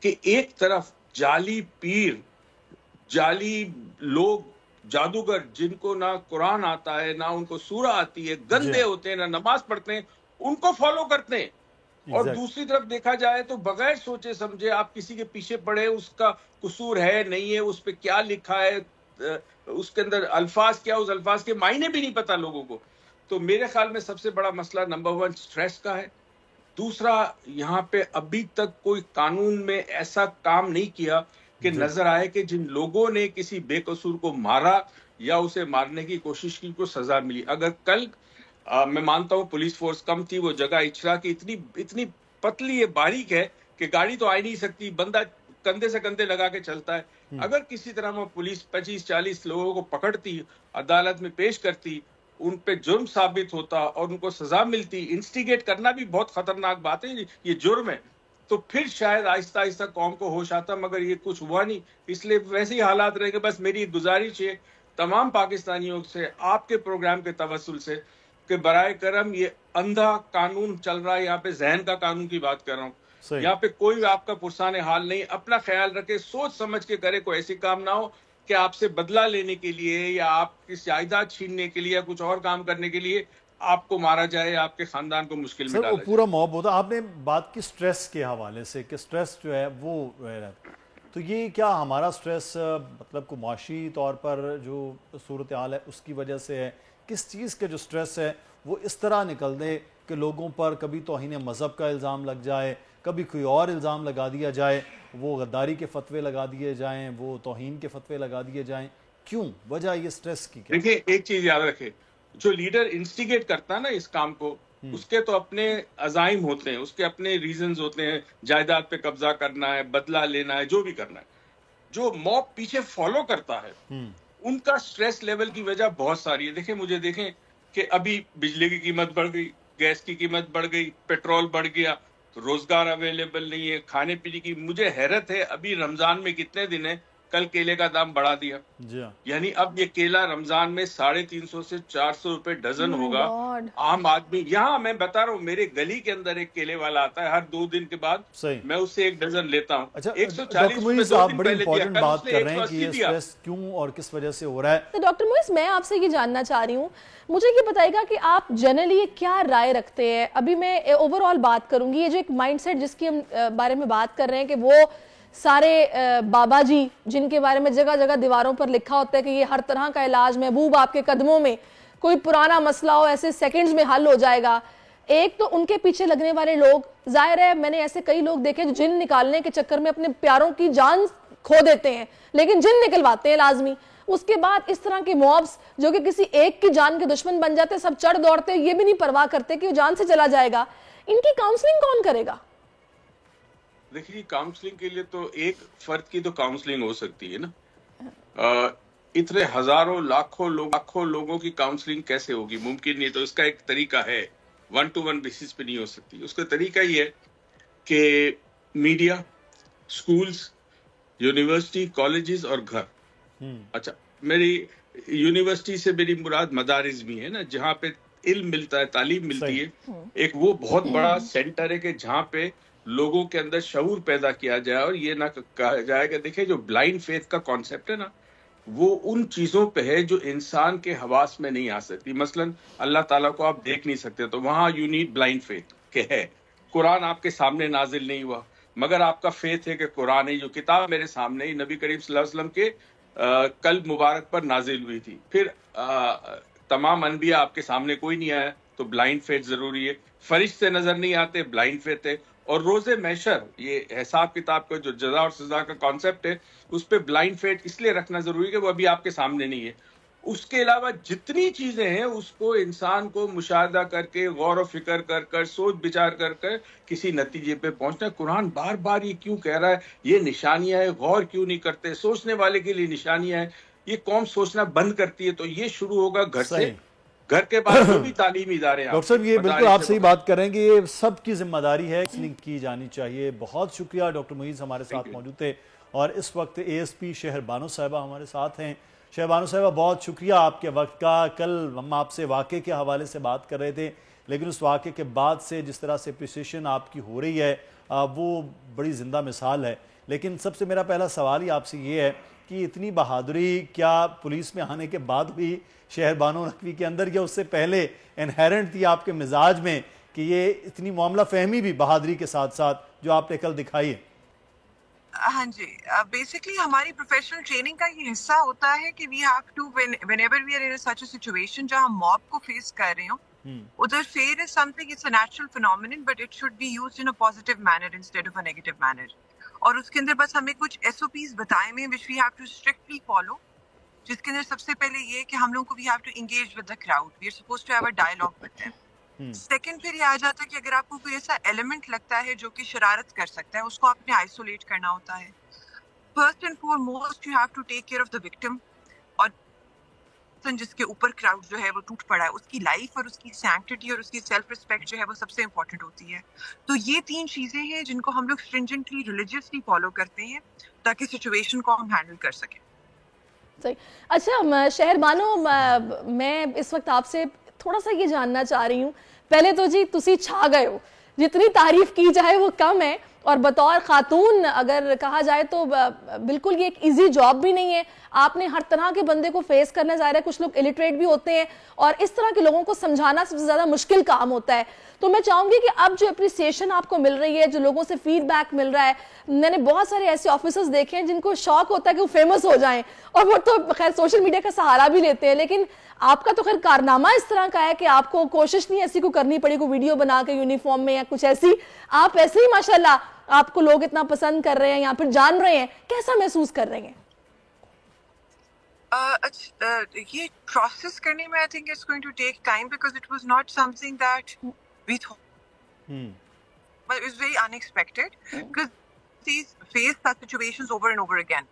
کہ ایک طرف جعلی پیر, جعلی لوگ, جادوگر جن کو نہ قرآن آتا ہے نہ ان کو سورہ آتی ہے, گندے ہوتے ہیں, نہ نماز پڑھتے ہیں, ان کو فالو کرتے ہیں. اور دوسری طرف دیکھا جائے تو بغیر سوچے سمجھے آپ کسی کے پیچھے پڑے, اس کا قصور ہے نہیں ہے, اس پہ کیا لکھا ہے, اس کے اندر الفاظ کیا, اس الفاظ کے معنی بھی نہیں پتا لوگوں کو. تو میرے خیال میں سب سے بڑا مسئلہ نمبر 1 سٹریس کا ہے. دوسرا, یہاں پہ ابھی تک کوئی قانون میں ایسا کام نہیں کیا کہ نظر آئے کہ جن لوگوں نے کسی بے قصور کو مارا یا اسے مارنے کی کوشش کی کو سزا ملی. اگر کل میں مانتا ہوں پولیس فورس کم تھی, وہ جگہ اچرا کی اتنی پتلی ہے, باریک ہے کہ گاڑی تو آ نہیں سکتی, بندہ کندھے سے کندھے لگا کے چلتا ہے. اگر کسی طرح وہ پولیس 25-40 لوگوں کو پکڑتی, عدالت میں پیش کرتی, ان پہ جرم ثابت ہوتا اور ان کو سزا ملتی, انسٹیگیٹ کرنا بھی بہت خطرناک بات ہے, یہ جرم ہے, تو پھر شاید آہستہ آہستہ قوم کو ہوش آتا. مگر یہ کچھ ہوا نہیں, اس لیے ویسے ہی حالات رہے گے. بس میری ایک گزارش ہے تمام پاکستانیوں سے, آپ کے پروگرام کے توسل سے, کہ برائے کرم یہ اندھا قانون چل رہا ہے, یہاں پہ ذہن کا قانون کی بات کر رہا ہوں, یہاں پہ کوئی آپ کا پرسان حال نہیں. اپنا خیال رکھے, سوچ سمجھ کے کرے, کوئی ایسی کام نہ ہو کہ آپ سے بدلہ لینے کے لیے یا آپ کی جائیداد چھیننے کے لیے یا کچھ اور کام کرنے کے لیے آپ کو مارا جائے, آپ کے خاندان کو مشکل میں ڈالا جائے. پورا موب ہوتا. آپ نے بات کی سٹریس کے حوالے سے کہ سٹریس جو ہے وہ رہ رہا ہے, تو یہ کیا ہمارا سٹریس مطلب کو معاشی طور پر جو صورتحال ہے اس کی وجہ سے ہے؟ کس چیز کے جو سٹریس ہے وہ اس طرح نکل دے کہ لوگوں پر کبھی توہین مذہب کا الزام لگ جائے, کبھی کوئی اور الزام لگا دیا جائے, وہ غداری کے فتوے لگا دیے جائیں, وہ توہین کے فتوے لگا دیے جائیں؟ کیوں وجہ یہ سٹریس کی کیا؟ دیکھیں ایک چیز یاد رکھے, جو لیڈر انسٹیگیٹ کرتا ہے نا اس کام کو, اس کے تو اپنے عزائم ہوتے ہیں, اس کے اپنے ریزنز ہوتے ہیں, جائیداد پہ قبضہ کرنا ہے, بدلہ لینا ہے, جو بھی کرنا ہے. جو موب پیچھے فالو کرتا ہے ان کا سٹریس لیول کی وجہ بہت ساری ہے. دیکھیں کہ ابھی بجلی کی قیمت بڑھ گئی, گیس کی قیمت بڑھ گئی, پیٹرول بڑھ گیا, تو روزگار اویلیبل نہیں ہے, کھانے پینے کی. مجھے حیرت ہے ابھی رمضان میں کتنے دن ہیں, کل کیلے کا دام بڑھا دیا. یعنی اب یہ کیلا رمضان میں 350 سے 400 روپے ڈزن ہوگا. عام آدمی, یہاں میں بتا رہا ہوں, میرے گلی کے اندر ایک کیلے والا آتا ہے, ہر 2 دن کے بعد میں اس سے 1 ڈزن لیتا ہوں. 140 روپے 2 دن پہلے دیا, کل اس نے 180 دیا. کیوں اور کس وجہ سے ہو رہا ہے؟ تو ڈاکٹر موئز, میں آپ سے یہ جاننا چاہ رہی ہوں, مجھے یہ بتائے گا کہ آپ جنرلی کیا رائے رکھتے ہیں. ابھی میں اوور آل بات کروں گی, یہ جو ایک مائنڈ سیٹ جس کی ہم بارے میں بات کر رہے ہیں کہ وہ سارے بابا جی جن کے بارے میں جگہ جگہ دیواروں پر لکھا ہوتا ہے کہ یہ ہر طرح کا علاج محبوب آپ کے قدموں میں, کوئی پرانا مسئلہ ہو ایسے سیکنڈز میں حل ہو جائے گا. ایک تو ان کے پیچھے لگنے والے لوگ, ظاہر ہے میں نے ایسے کئی لوگ دیکھے جو جن نکالنے کے چکر میں اپنے پیاروں کی جان کھو دیتے ہیں, لیکن جن نکلواتے ہیں لازمی. اس کے بعد اس طرح کے موبس جو کہ کسی ایک کی جان کے دشمن بن جاتے, سب چڑھ دوڑتے, یہ بھی نہیں پرواہ کرتے کہ وہ جان سے چلا جائے گا. ان کی کاؤنسلنگ کون کرے گا؟ دیکھیے, کاؤنسلنگ کے لیے تو ایک فرد کی تو کاؤنسلنگ ہو سکتی ہے نا, اتنے ہزاروں لاکھوں لوگوں کی کاؤنسلنگ کیسے ہوگی؟ ممکن نہیں. تو اس کا ایک طریقہ ہے, 1 to 1 بیسس پہ نہیں ہو سکتی. اس کا طریقہ یہ ہے کہ میڈیا, سکولز, یونیورسٹی, کالجز اور گھر. اچھا, میری یونیورسٹی سے میری مراد مدارس بھی ہے نا, جہاں پہ علم ملتا ہے, تعلیم ملتی ہے. ایک وہ بہت بڑا سینٹر ہے کہ جہاں پہ لوگوں کے اندر شعور پیدا کیا جائے, اور یہ نہ کہا جائے کہ دیکھیں جو بلائنڈ فیتھ کا کانسیپٹ ہے نا, وہ ان چیزوں پہ ہے جو انسان کے حواس میں نہیں آ سکتی. مثلا اللہ تعالیٰ کو آپ دیکھ نہیں سکتے, تو وہاں یو نیڈ بلائنڈ فیتھ کہ ہے. قرآن آپ کے سامنے نازل نہیں ہوا, مگر آپ کا فیتھ ہے کہ قرآن ہے, جو کتاب میرے سامنے ہی نبی کریم صلی اللہ علیہ وسلم کے قلب مبارک پر نازل ہوئی تھی. پھر تمام انبیاء آپ کے سامنے کوئی نہیں آیا, تو بلائنڈ فیتھ ضروری ہے. فرشتے نظر نہیں آتے, بلائنڈ فیتھ ہے. اور روز محشر, یہ حساب کتاب کا جو جزا اور سزا کا کانسیپٹ ہے, اس پہ بلائنڈ فیتھ اس لیے رکھنا ضروری ہے کہ وہ ابھی آپ کے سامنے نہیں ہے. اس کے علاوہ جتنی چیزیں ہیں اس کو انسان کو مشاہدہ کر کے, غور و فکر کر کر, سوچ بچار کر کر کسی نتیجے پہ پہنچنا. قرآن بار بار یہ کیوں کہہ رہا ہے, یہ نشانیاں ہیں, غور کیوں نہیں کرتے؟ سوچنے والے کے لیے نشانیاں ہیں. یہ قوم سوچنا بند کرتی ہے, تو یہ شروع ہوگا گھر سے. گھر کے بعد جو بھی تعلیمی ادارے ہیں. ڈاکٹر صاحب, یہ بالکل آپ صحیح بات کر رہے ہیں کہ یہ سب کی ذمہ داری ہے, لنک کی جانی چاہیے. بہت شکریہ ڈاکٹر معیز ہمارے ساتھ موجود تھے, اور اس وقت اے ایس پی شہر بانو صاحبہ ہمارے ساتھ ہیں. شہر بانو صاحبہ, بہت شکریہ آپ کے وقت کا. کل ہم آپ سے واقعے کے حوالے سے بات کر رہے تھے, لیکن اس واقعے کے بعد سے جس طرح سے اپریسیشن آپ کی ہو رہی ہے وہ بڑی زندہ مثال ہے. لیکن سب سے میرا پہلا سوال ہی آپ سے یہ ہے کہ اتنی بہادری کیا پولیس میں آنے کے بعد ہوئی شہر بانو نقوی کے اندر, یا اس سے پہلے انہیرنٹ تھی آپ کے مزاج میں کہ یہ اتنی معاملہ فہمی بھی بہادری کے ساتھ ساتھ جو آپ نے کل دکھائی ہے؟ ہاں جی, بیسکلی ہماری پروفیشنل ٹریننگ کا یہ حصہ ہوتا ہے کہ we have to whenever we are in such a situation جہاں ہم موب کو فیس کر رہے ہوں, ادھر fear is something, it's a natural phenomenon but it should be used in a positive manner instead of a negative manner. اور اس کے اندر بس ہمیں کچھ SOPs بتائے ہوئے which we have to strictly follow, جس کے اندر سب سے پہلے یہ کہ ہم لوگوں کو we have to engage with the crowd, we are supposed to have a dialogue with them. Second پھر یہ آ جاتا ہے کہ اگر آپ کو کوئی ایسا ایلیمنٹ لگتا ہے جو کہ شرارت کر سکتا ہے, اس کو آپ نے آئسولیٹ کرنا ہوتا ہے. First and foremost you have to take care of the victim, اور جس کے اوپر کراؤڈ جو ہے وہ ٹوٹ پڑا ہے, اس کی لائف اور اس کی سینکٹٹی اور اس کی سیلف رسپیکٹ جو ہے وہ سب سے امپورٹنٹ ہوتی ہے. تو یہ 3 چیزیں ہیں جن کو ہم لوگ اسٹرنجنٹلی ریلیجیسلی فالو کرتے ہیں تاکہ سچویشن کو ہم ہینڈل کر سکیں. صحیح. اچھا شہر بانو, میں اس وقت آپ سے تھوڑا سا یہ جاننا چاہ رہی ہوں, پہلے تو جی تسی چھا گئے ہو, جتنی تعریف کی جائے وہ کم ہے, اور بطور خاتون اگر کہا جائے تو بالکل یہ ایک ایزی جاب بھی نہیں ہے. آپ نے ہر طرح کے بندے کو فیس کرنا, ظاہر ہے کچھ لوگ الٹریٹ بھی ہوتے ہیں, اور اس طرح کے لوگوں کو سمجھانا سب سے زیادہ مشکل کام ہوتا ہے. تو میں چاہوں گی کہ اب جو اپریسیشن آپ کو مل رہی ہے, جو لوگوں سے فیڈ بیک مل رہا ہے, میں نے بہت سارے ایسے آفیسرز دیکھے ہیں جن کو شوق ہوتا ہے کہ وہ فیمس ہو جائیں, اور وہ تو خیر سوشل میڈیا کا سہارا بھی لیتے ہیں, لیکن آپ کا تو خیر کارنامہ اس طرح کا ہے کہ آپ کو کوشش نہیں ایسی کو کرنی پڑی کوئی ویڈیو بنا کے یونیفارم میں یا کچھ ایسی, آپ ایسے ہی ماشاءاللہ آپ کو لوگ اتنا پسند کر رہے ہیں یا پھر جان رہے ہیں, کیسا محسوس کر رہے ہیں؟ یہ پروسیس کرنے میں I think it's going to take time because it was not something that we thought. But it was very unexpected because these face such situations over and over again.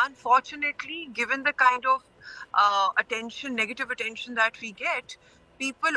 Unfortunately, given the kind of negative attention that we get, people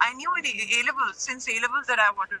I knew it A-level since A-levels that I wanted.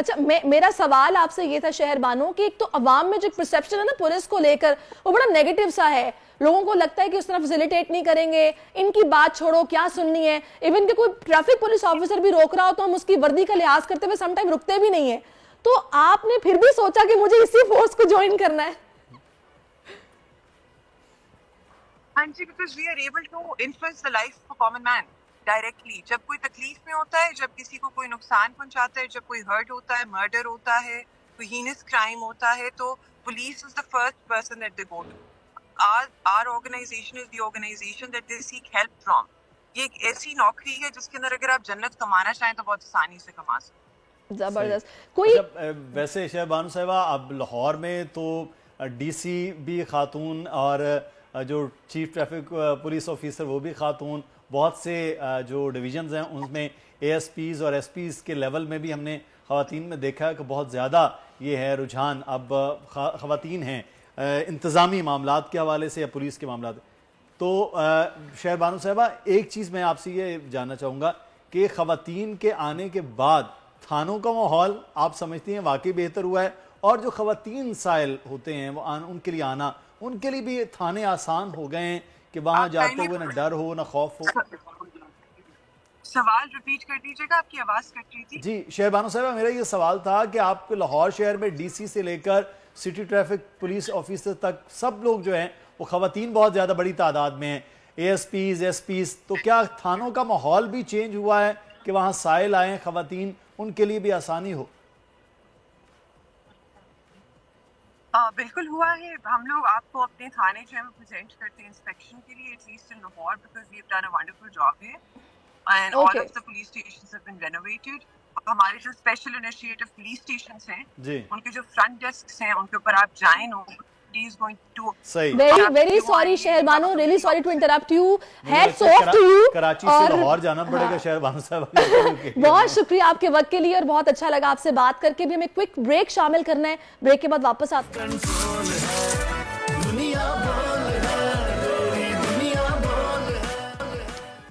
اچھا میرا سوال آپ سے یہ تھا شہر بانو کہ ایک تو عوام میں جو پرسیپشن ہے نا پولیس کو لے کر وہ بڑا نیگیٹو سا ہے, لوگوں کو لگتا ہے کہ اس طرح فیسیلیٹیٹ نہیں کریں گے, ان کی بات چھوڑو کیا سننی ہے, ایون کہ کوئی ٹریفک پولیس آفیسر بھی روک رہا ہو تو ہم اس کی وردی کا لحاظ کرتے ہوئے سم ٹائم رکتے بھی نہیں ہیں. تو آپ نے پھر بھی سوچا کہ مجھے اسی فورس کو جوائن کرنا ہے؟ ہاں جی, because we are able to influence the life of a common man directly. جب کوئی تکلیف میں ہوتا ہے, جب کسی کو کوئی نقصان پہنچاتا ہے, جب کوئی ہرٹ ہوتا ہے, مرڈر ہوتا ہے, کوئی ہینس کرائم ہوتا ہے, تو police is the first person that they go to. Our organization is the organization that they seek help from. یہ ایک ایسی نوکری ہے جس کے اندر اگر آپ جنت کمانا چاہیں تو بہت آسانی سے کما سکتے. زبردست. کوئی ویسے شہر بانو صاحبہ اب لاہور میں تو ڈی سی بھی خاتون اور جو چیف ٹریفک پولیس آفیسر وہ بھی خاتون, بہت سے جو ڈویژنز ہیں ان میں اے ایس پیز اور ایس پیز کے لیول میں بھی ہم نے خواتین میں دیکھا ہے کہ بہت زیادہ یہ ہے رجحان اب خواتین ہیں انتظامی معاملات کے حوالے سے یا پولیس کے معاملات. تو شہر بانو صاحبہ ایک چیز میں آپ سے یہ جاننا چاہوں گا کہ خواتین کے آنے کے بعد تھانوں کا ماحول آپ سمجھتی ہیں واقعی بہتر ہوا ہے, اور جو خواتین سائل ہوتے ہیں وہ ان کے لیے آنا, ان کے لیے بھی تھانے آسان ہو گئے ہیں کہ وہاں جاتے ہوئے نہ ڈر ہو نہ خوف ہو؟ سوال ریپیٹ کر دیجیے گا, آپ کی آواز کٹ رہی تھی. جی شہر بانو صاحبہ میرا یہ سوال تھا کہ آپ کے لاہور شہر میں ڈی سی سے لے کر سٹی ٹریفک پولیس آفیسر تک سب لوگ جو ہیں وہ خواتین بہت زیادہ بڑی تعداد میں ہیں, ASPs SPs, تو کیا تھانوں کا ماحول بھی چینج ہوا ہے کہ وہاں سائل آئیں خواتین, ان کے لیے بھی آسانی ہو؟ بالکل ہوا ہے. ہم لوگ آپ کو اپنے تھانے جو ہے پریزنٹ کرتے ہیں انسپیکشن کے لیے, at least in Lahore, because we have done a wonderful job ہے and all of the police stations have been renovated. ہمارے جو اسپیشل انیشیٹو پولیس اسٹیشنز ہیں ان کے جو فرنٹ ڈیسکس ہیں ان کے اوپر آپ جائیں, nobody is going to. very sorry شہر Bano, really sorry to interrupt you. Hats off to you. Karachi سے لاہور جانا پڑے گا شہر بانو صاحب. بہت شکریہ آپ کے وقت کے لیے اور بہت اچھا لگا آپ سے بات کر کے بھی. ہمیں کوئک بریک شامل کرنا ہے, بریک کے بعد واپس آتے ہیں.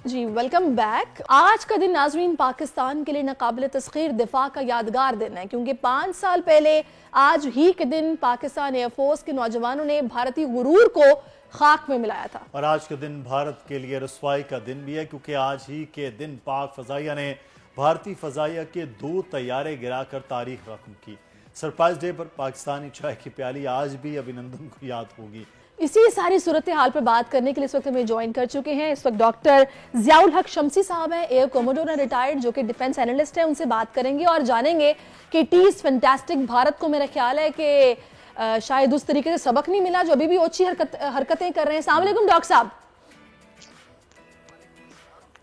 جی ویلکم بیک. آج کا دن ناظرین پاکستان کے لیے ناقابل تسخیر دفاع کا یادگار دن ہے, کیونکہ 5 سال پہلے آج ہی کے دن پاکستان ایئر فورس کے نوجوانوں نے بھارتی غرور کو خاک میں ملایا تھا. اور آج کا دن بھارت کے لیے رسوائی کا دن بھی ہے, کیونکہ آج ہی کے دن پاک فضائیہ نے بھارتی فضائیہ کے 2 طیارے گرا کر تاریخ رقم کی. سرپرائز ڈے پر پاکستانی چائے کی پیالی آج بھی ابھینندن کو یاد ہوگی. اسی ساری صورتحال پر بات کرنے کے لیے اس وقت ہمیں جوائن کر چکے ہیں اس وقت ڈاکٹر ضیاء الحق شمسی صاحب ہیں, ایئر کوموڈور ہیں ریٹائرڈ, جو کہ ڈیفنس اینالسٹ ہیں. ان سے بات کریں گے اور جانیں گے کہ ٹیز فینٹاسٹک بھارت کو میرا خیال ہے کہ شاید اس طریقے سے سبق نہیں ملا جو ابھی بھی اوچھی حرکتیں کر رہے ہیں. السلام علیکم ڈاکٹر صاحب.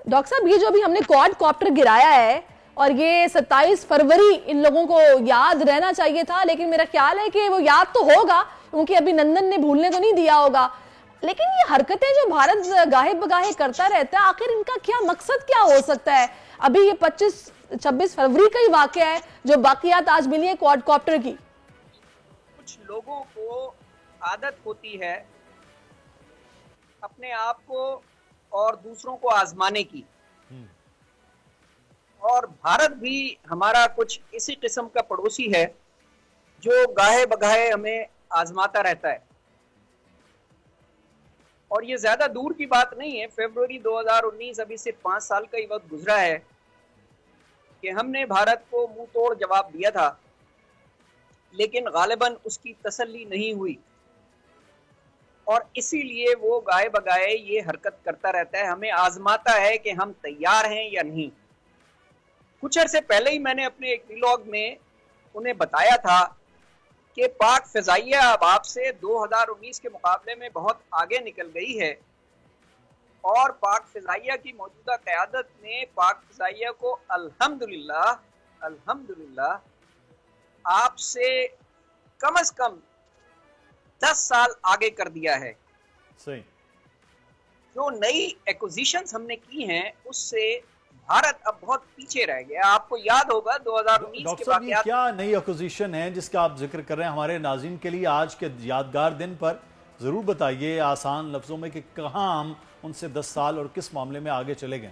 ڈاکٹر صاحب یہ جو ابھی ہم نے کوڈ کاپٹر گرایا ہے اور یہ 27 فروری ان لوگوں کو یاد رہنا چاہیے تھا, لیکن میرا خیال ہے کہ وہ یاد تو ہوگا کیونکہ ابھی نندن نے بھولنے تو نہیں دیا ہوگا. لیکن یہ حرکتیں جو بھارت گاہے بگاہے کرتا رہتا ہے, آخر ان کا کیا مقصد کیا ہو سکتا ہے؟ ابھی یہ 25-26 فروری کا ہی واقعہ ہے جو باقیات آج ملی ہے کوڈ کاپٹر کی. کچھ لوگوں کو عادت ہوتی ہے اپنے آپ کو اور دوسروں کو آزمانے کی, اور بھارت بھی ہمارا کچھ اسی قسم کا پڑوسی ہے جو گاہے بگاہے ہمیں آزماتا رہتا ہے. اور یہ زیادہ دور کی بات نہیں ہے, فروری 2019 ابھی سے 5 سال کا ہی وقت گزرا ہے کہ ہم نے بھارت کو منہ توڑ جواب دیا تھا, لیکن غالباً اس کی تسلی نہیں ہوئی, اور اسی لیے وہ گاہے بگاہے یہ حرکت کرتا رہتا ہے, ہمیں آزماتا ہے کہ ہم تیار ہیں یا نہیں. کچھ عرصے پہلے ہی میں نے اپنے ایک ویلاگ میں انہیں بتایا تھا کہ پاک فضائیہ اب آپ سے 2019 کے مقابلے میں بہت آگے نکل گئی ہے, اور پاک فضائیہ کی موجودہ قیادت نے پاک فضائیہ کو الحمدللہ آپ سے کم از کم 10 سال آگے کر دیا ہے. صحیح. جو نئی ایکوزیشنز ہم نے کی ہیں اس سے بھارت اب بہت پیچھے رہ گیا. آپ کو یاد ہوگا 2019 کے واقعات. کیا نئی ایکوزیشن ہے جس کا آپ ذکر کر رہے ہیں ہمارے ناظرین کے لیے آج کے یادگار دن پر ضرور بتائیے آسان لفظوں میں کہ کہاں ہم ان سے 10 سال اور کس معاملے میں آگے چلے گئے؟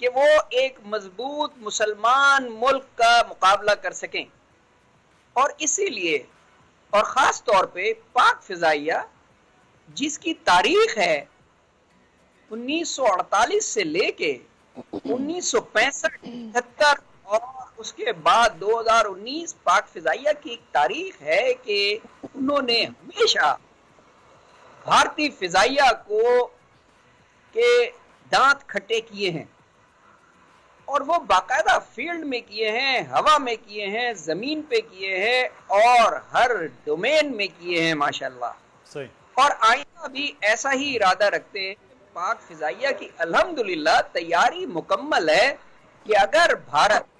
کہ وہ ایک مضبوط مسلمان ملک کا مقابلہ کر سکیں. اور اسی لیے اور خاص طور پہ پاک فضائیہ جس کی تاریخ ہے 1948 سے لے کے 1965 78 اور اس کے بعد 2019 پاک فضائیہ کی ایک تاریخ ہے کہ انہوں نے ہمیشہ بھارتی فضائیہ کو کے دانت کھٹے کیے ہیں اور وہ باقاعدہ فیلڈ میں کیے ہیں, ہوا میں کیے ہیں, زمین پہ کیے ہیں اور ہر ڈومین میں کیے ہیں ماشاءاللہ. صحیح. اور آئندہ بھی ایسا ہی ارادہ رکھتے ہیں. پاک فضائیہ کی الحمدللہ تیاری مکمل ہے کہ اگر بھارت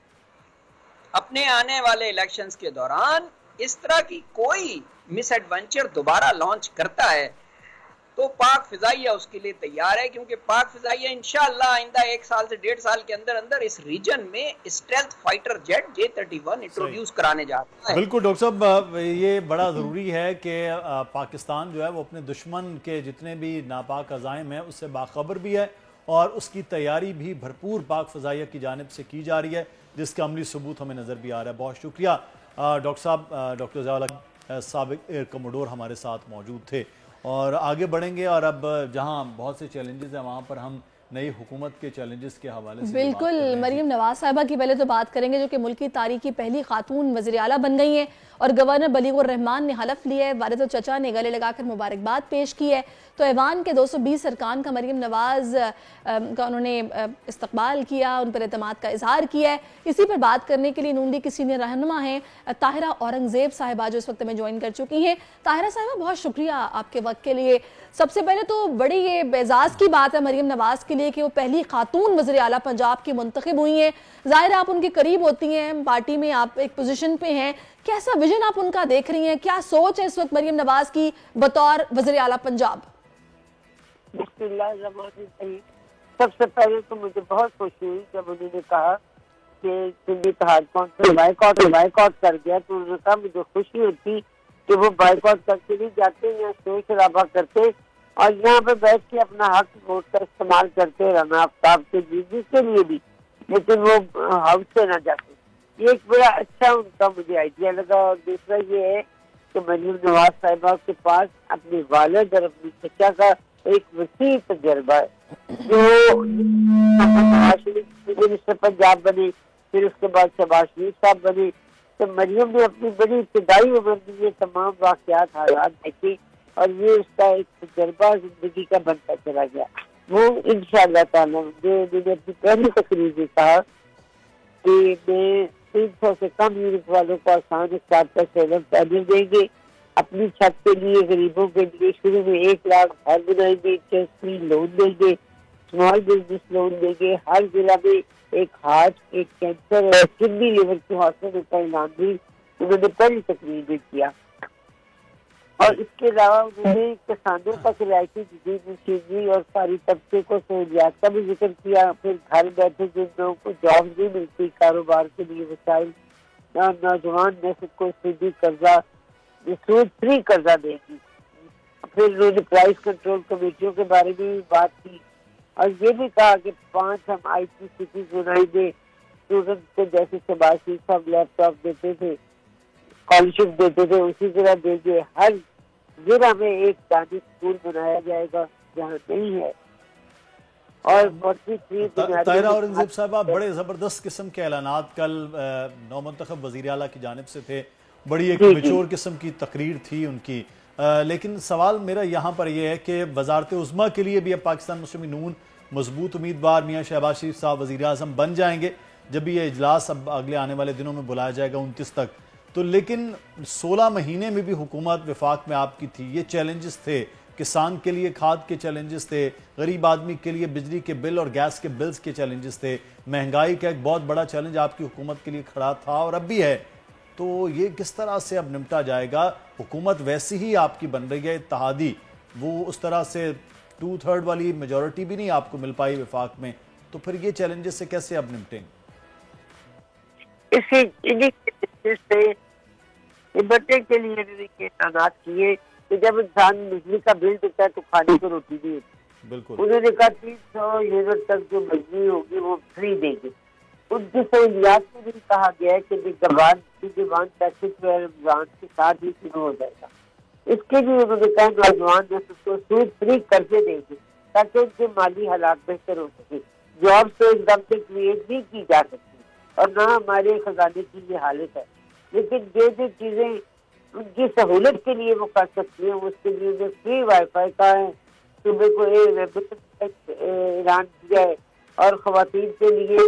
اپنے آنے والے الیکشنز کے دوران اس طرح کی کوئی مس ایڈونچر دوبارہ لانچ کرتا ہے تو پاک فضائیہ اس کے لیے تیار ہے, کیونکہ پاک فضائیہ انشاءاللہ آئندہ 1 سال سے 1.5 سال کے اندر اندر اس ریجن میں stealth fighter jet J-31 introduce کرانے جا رہا ہے. بالکل ڈاکٹر صاحب, یہ بڑا ضروری ہے کہ پاکستان جو ہے وہ اپنے دشمن کے جتنے بھی ناپاک عزائم ہیں اس سے باخبر بھی ہے اور اس کی تیاری بھی بھرپور پاک فضائیہ کی جانب سے کی جا رہی ہے, جس کا عملی ثبوت ہمیں نظر بھی آ رہا ہے. بہت شکریہ ڈاکٹر صاحب. ڈاکٹر ضیاء الحق سابق ایئر کموڈور ہمارے ساتھ موجود تھے اور آگے بڑھیں گے. اور اب جہاں بہت سے چیلنجز ہیں وہاں پر ہم نئی حکومت کے چیلنجز کے حوالے سے بالکل مریم نواز صاحبہ کی پہلے تو بات کریں گے, جو کہ ملک کی تاریخ کی پہلی خاتون وزیر اعلیٰ بن گئی ہیں اور گورنر بلیغ الرحمان نے حلف لیا ہے. والد و چچا نے گلے لگا کر مبارکباد پیش کی ہے. تو ایوان کے 220 ارکان کا مریم نواز کا انہوں نے استقبال کیا, ان پر اعتماد کا اظہار کیا ہے. اسی پر بات کرنے کے لیے نون لیگ کی سینئر رہنما ہیں طاہرہ اورنگزیب صاحبہ, جو اس وقت میں جوائن کر چکی ہیں. طاہرہ صاحبہ بہت شکریہ آپ کے وقت کے لیے. سب سے پہلے تو بڑی یہ اعزاز کی بات ہے مریم نواز کے لیے کہ وہ پہلی خاتون وزیر اعلیٰ پنجاب کی منتخب ہوئی ہیں. ظاہر آپ ان کے قریب ہوتی ہیں, پارٹی میں آپ ایک پوزیشن پہ ہیں, کیسا ویژن آپ ان کا دیکھ رہی ہیں, کیا سوچ ہے اس وقت مریم نواز کی بطور وزیر اعلیٰ پنجاب؟ بسم اللہ الرحمن الرحیم. سب سے پہلے تو مجھے بہت خوشی ہوئی جب انہوں نے کہا کہ سندھی اتحاد کونسل بائیکاٹ کر گیا, تو انہوں نے کہا مجھے خوشی ہوتی کہ وہ بائیکاٹ کر کے نہیں جاتے, یہاں شور شرابہ کرتے اور یہاں پہ بیٹھ کے اپنا حق ووٹ کا استعمال کرتے رانا آفتاب کے جس کے لیے بھی, لیکن وہ ہاؤس سے نہ جاتے. یہ ایک بڑا اچھا ان کا مجھے آئیڈیا لگا. اور دوسرا یہ ہے کہ مریم نواز صاحبہ کے پاس اپنے والد اور اپنی چچا کا ایک وسیع تجربہ ہے, جو منسٹر پنجاب بنے, پھر اس کے بعد شہباز شریف صاحب بنے. تو مریم نے اپنی بڑی ابتدائی عمر میں یہ تمام واقعات حالات دیکھے اور یہ اس کا ایک تجربہ زندگی کا بنتا چلا گیا. وہ انشاءاللہ تعالیٰ نے اپنی پہلی تقریر میں کہا کہ میں 300 سے کم یونٹ والوں کو آسان اسٹارٹ کا سیون پیدل دیں گے, اپنی چھت کے لیے غریبوں کے لیے شروع میں 1 لاکھ گھر بنائیں گے, انٹرسٹ فری لون دیں گے, اسمال بزنس لون دیں گے, ہر ضلع میں ایک ہارٹ, ایک کینسر اور کڈنی لیور کے ہاسپٹل کا اعلان بھی انہوں نے پہلی تقریر میں کیا. اور اس کے علاوہ انہوں نے کسانوں تک رعایتی جدید مشینری اور ساری طبقے کو سہولیات کا بھی ذکر کیا. پھر گھر بیٹھے جن لوگوں کو جاب نہیں ملتی, کاروبار کے لیے وسائل, نوجوان نسل کو سودی قرضہ, سود فری قرضہ دے گی. پھر انہوں نے پرائز کنٹرول کمیٹیوں کے بارے میں بھی بات کی اور یہ بھی کہا کہ 5 ہم آئی ٹی سٹیز بنائیں گے. اسٹوڈنٹ کو جیسے شہباز شریف صاحب لیپ ٹاپ دیتے تھے, اسکالرشپ دیتے تھے, اسی طرح دیں گے. ہر ضلع میں ایک دانش اسکول بنایا جائے گا جہاں نہیں ہے. اور طاہرہ اورنگزیب صاحبہ, بڑے زبردست قسم کے اعلانات کل نو منتخب وزیر اعلیٰ کی جانب سے تھے, بڑی ایک میچور قسم کی تقریر تھی ان کی. لیکن سوال میرا یہاں پر یہ ہے کہ وزارت عظمیٰ کے لیے بھی اب پاکستان مسلم نون مضبوط امیدوار میاں شہباز شریف صاحب وزیر اعظم بن جائیں گے جب بھی یہ اجلاس اب اگلے آنے والے دنوں میں بلایا جائے گا 29 تک. تو لیکن 16 مہینے میں بھی حکومت وفاق میں آپ کی تھی, یہ چیلنجز تھے, کسان کے لیے کھاد کے چیلنجز تھے, غریب آدمی کے لیے بجلی کے بل اور گیس کے بلز کے چیلنجز تھے, مہنگائی کا ایک بہت بڑا چیلنج آپ کی حکومت کے لیے کھڑا تھا اور اب بھی ہے. تو یہ کس طرح سے اب نمٹا جائے گا؟ حکومت ویسی ہی آپ کی بن رہی ہے اتحادی, وہ اس طرح سے 2/3 والی میجورٹی بھی نہیں آپ کو مل پائی وفاق میں, تو پھر یہ چیلنجز سے کیسے اب نمٹیں؟ نمٹنے کے لیے اعلانات کیے کہ جب انسان بجلی کا بل دیتا ہے تو کھانے کو روٹی نہیں ہوتی, بالکل انہوں نے کہا 300 یونٹ تک جو بجلی ہوگی وہ فری دیں گے. ان کی سہولیات میں بھی کہا گیا ہے کہ ڈیمانڈ پیکج رمضان کے ساتھ ہی شروع ہو جائے گا. اس کے لیے انہوں نے کہا نوجوان جو کو سود فری قرضے دیں گے تاکہ ان کے مالی حالات بہتر ہو سکے. جاب تو ایک دم سے کریٹ نہیں کی جا سکتی اور نہ ہمارے خزانے کی یہ حالت ہے, لیکن جو چیزیں ان کی سہولت کے لیے وہ کر سکتی ہیں اس کے لیے انہیں فری وائی فائی کا ہے, صبح کو اعلان کیا ہے, اور خواتین کے لیے,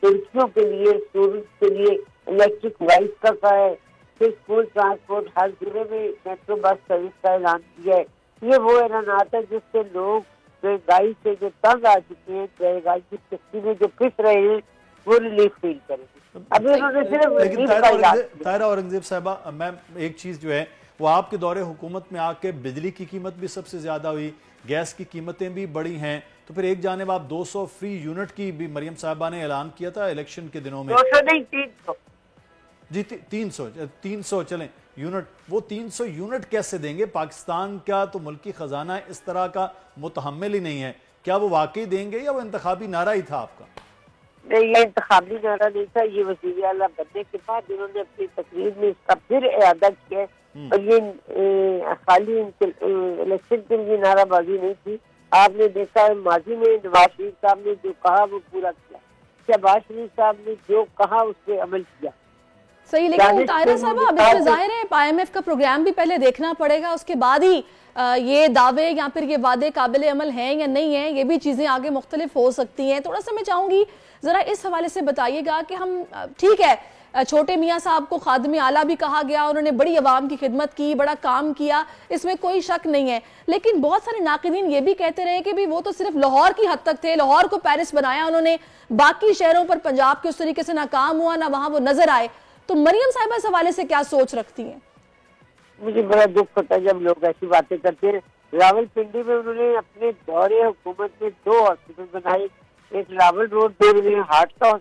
لڑکیوں کے لیے, اسٹوڈنٹس کے لیے الیکٹرک وائس کا ہے, پھر اسکول ٹرانسپورٹ ہر ضلع میں میٹرو بس سروس کا اعلان کیا ہے. یہ وہ اعلانات ہے جس سے لوگ مہنگائی سے جو تنگ آ چکے ہیں, مہنگائی کی سختی میں جو پس رہے ہیں, وہ ریلیف فیل کریں گے. ابھی انہوں نے صرف طاہرہ اورنگزیب صاحبہ, میں ایک چیز جو ہے وہ آپ کے دور حکومت میں آ کے بجلی کی قیمت بھی سب سے زیادہ ہوئی, گیس کی قیمتیں بھی بڑی ہیں, تو پھر ایک جانب آپ 200 فری یونٹ کی بھی مریم صاحبہ نے اعلان کیا تھا الیکشن کے دنوں میں. 200 نہیں 300 جی 300 چلیں یونٹ, وہ 300 یونٹ کیسے دیں گے؟ پاکستان کا تو ملکی خزانہ اس طرح کا متحمل ہی نہیں ہے. کیا وہ واقعی دیں گے یا وہ انتخابی نعرہ ہی تھا آپ کا؟ نہیں, یہ انتخابی نعرہ نہیں تھا. یہ وزیر اعلیٰ بننے کے بعد انہوں نے اپنی تقریر میں اس کا پھر اعادہ کیا, اور یہ خالی الیکشن کے لیے نعرہ بازی نہیں تھی. آپ نے دیکھا ماضی میں نواز شریف صاحب نے جو کہا وہ پورا کیا, شہباز شریف صاحب نے جو کہا اس پہ عمل کیا. صحیح, لیکن طاہرہ صاحبہ اب اس میں ظاہر ہے آئی ایم ایف کا پروگرام بھی پہلے دیکھنا پڑے گا, اس کے بعد ہی یہ دعوے یا پھر یہ وعدے قابل عمل ہیں یا نہیں ہیں, یہ بھی چیزیں آگے مختلف ہو سکتی ہیں. تھوڑا سا میں چاہوں گی ذرا اس حوالے سے بتائیے گا کہ ہم, ٹھیک ہے چھوٹے میاں صاحب کو خادم اعلیٰ بھی کہا گیا, انہوں نے بڑی عوام کی خدمت کی, بڑا کام کیا, اس میں کوئی شک نہیں ہے, لیکن بہت سارے ناقدین یہ بھی کہتے رہے کہ بھی وہ تو صرف لاہور کی حد تک تھے, لاہور کو پیرس بنایا انہوں نے, باقی شہروں پر پنجاب کے اس طریقے سے ناکام ہوا, نہ وہاں وہ نظر آئے. تو مریم صاحبہ اس حوالے سے کیا سوچ رکھتی ہیں؟ مجھے بڑا دکھ ہوتا ہے جب لوگ ایسی باتیں کرتے ہیں. راول پنڈی میں انہوں نے اپنے دور حکومت میں 2 ہاسپٹل بنائے, ایک راول روڈ پہ انہوں نے ہارٹ کا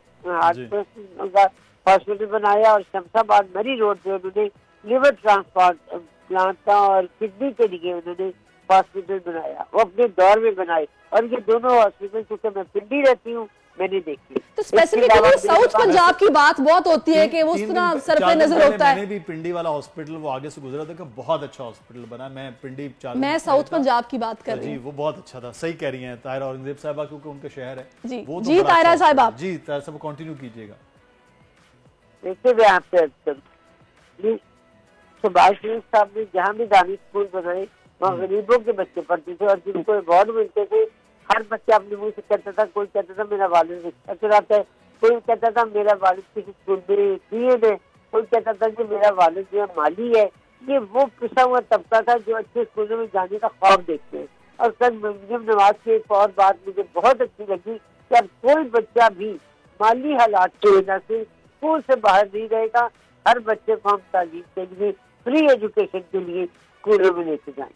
ہاسپٹل بنایا, اور شمس آباد مری روڈ پہ انہوں نے لیور ٹرانسپلانٹ پلانٹ کا اور کڈنی کے لیے انہوں نے ہاسپٹل بنایا, وہ اپنے دور میں بنائے. اور یہ دونوں ہاسپٹل چونکہ میں پنڈی رہتی ہوں میں نے دیکھی. تو اسپیسیفکلی ساؤتھ پنجاب کی بات بہت ہوتی ہے کہ اس طرح سر پہ نظر ہوتا ہے. میں نے بھی پنڈی والا ہاسپٹل وہ آگے سے گزرا تھا کہ بہت اچھا ہاسپٹل بنا. میں پنڈی میں ساؤتھ پنجاب کی بات کر رہی ہوں. جی وہ بہت اچھا تھا, صحیح کہہ رہی ہیں طاہرہ اورنگزیب صاحبہ, کیونکہ ان کا شہر ہے. جی طاہرہ صاحبہ, جی طاہرہ صاحب کنٹینیو کیجئے گا. دیکھیے میں آپ سے شہباز شریف صاحب نے جہاں بھی دانی اسکول بنائے وہاں غریبوں کے بچے پڑھتے تھے, اور جن کو ایوارڈ ملتے تھے ہر بچہ اپنے منہ سے کہتا تھا, کوئی کہتا تھا میرا والد رکشہ چلاتا ہے, کوئی کہتا تھا میرا والد کسی اسکول میں پی.اے ہے, کوئی کہتا تھا کہ میرا والد جو ہے مالی ہے. یہ وہ پسا ہوا طبقہ تھا جو اچھے اسکولوں میں جانے کا خواب دیکھتے ہیں. اور کل مریم نواز کی ایک اور بات مجھے بہت اچھی لگی کہ اب کوئی بچہ بھی مالی حالات کی وجہ سے اسکول سے باہر نہیں رہے گا. ہر بچے کو ہم تعلیم کے لیے فری ایجوکیشن کے لیے اسکولوں میں لے کے جائیں.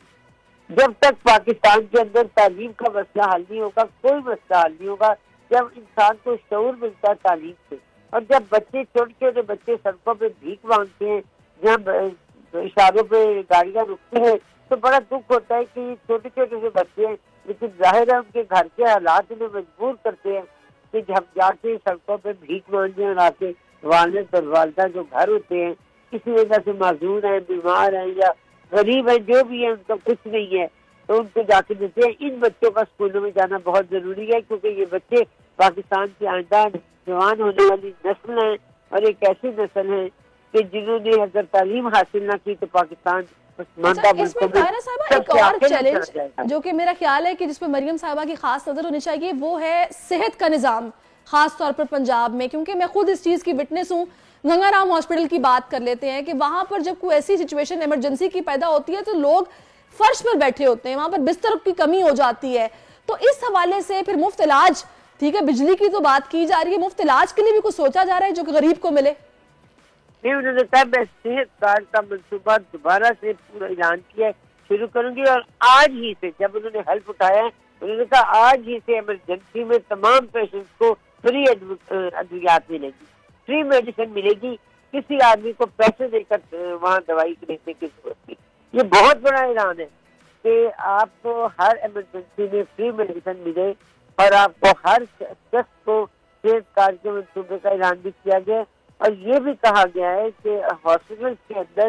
جب تک پاکستان کے اندر تعلیم کا مسئلہ حل نہیں ہوگا, کوئی مسئلہ حل نہیں ہوگا. جب انسان کو شعور ملتا ہے تعلیم سے, اور جب بچے چھوٹے چھوٹے بچے سڑکوں پہ بھیک مانگتے ہیں, جہاں اشاروں پہ گاڑیاں رکتی ہیں, تو بڑا دکھ ہوتا ہے کہ چھوٹے چھوٹے سے بچے ہیں, لیکن ظاہر ہے ان کے گھر کے حالات انہیں مجبور کرتے ہیں کہ ہم جا کے سڑکوں پہ بھیک مانگیں, اور آ کے والد اور والدہ جو گھر ہوتے ہیں کسی وجہ سے معذور ہیں, بیمار ہیں یا غریب ہیں, جو بھی ہے, ان کا کچھ نہیں ہے, تو ان کو جا کے دیتے ہیں. ان بچوں کا اسکولوں میں جانا بہت ضروری ہے, کیونکہ یہ بچے پاکستان کی آئندہ جوان ہونے والی نسل ہیں, اور ایک ایسی نسل ہے کہ جنہوں نے اگر تعلیم حاصل نہ کی تو پاکستان اس میں طاہرہ صاحبہ ایک اور چیلنج جو کہ میرا خیال ہے کہ جس پہ مریم صاحبہ کی خاص نظر ہونی چاہیے, وہ ہے صحت کا نظام, خاص طور پر پنجاب میں, کیونکہ میں خود اس چیز کی وٹنس ہوں. گنگا رام ہاسپٹل کی بات کر لیتے ہیں کہ وہاں پر جب کوئی ایسی سچویشن ایمرجنسی کی پیدا ہوتی ہے تو لوگ فرش پر بیٹھے ہوتے ہیں, وہاں پر بستر کی کمی ہو جاتی ہے. تو اس حوالے سے پھر مفت علاج, ٹھیک ہے بجلی کی تو بات کی جا رہی ہے, مفت علاج کے لیے بھی کچھ سوچا جا رہا ہے جو کہ غریب کو ملے؟ نہیں, انہوں نے کہا میں صحت کارڈ کا منصوبہ دوبارہ سے پورا اعلان کیا شروع کروں گی, اور آج ہی سے جب انہوں نے حلف اٹھایا ہے انہوں نے کہا آج ہی سے ایمرجنسی میں تمام پیشنٹ کو فری ادویات ملے گی, فری میڈیسن ملے گی, کسی آدمی کو پیسے دے کر وہاں دوائی خریدنے کی ضرورت نہیں. یہ بہت بڑا اعلان ہے. کہ آپ کو ہر ایمرجنسی میں فری میڈیسن ملے اور آپ کو ہر شخص کو صحت کارڈ کے منصوبے کا اعلان بھی کیا گیا اور یہ بھی کہا گیا ہے کہ ہاسپٹل کے اندر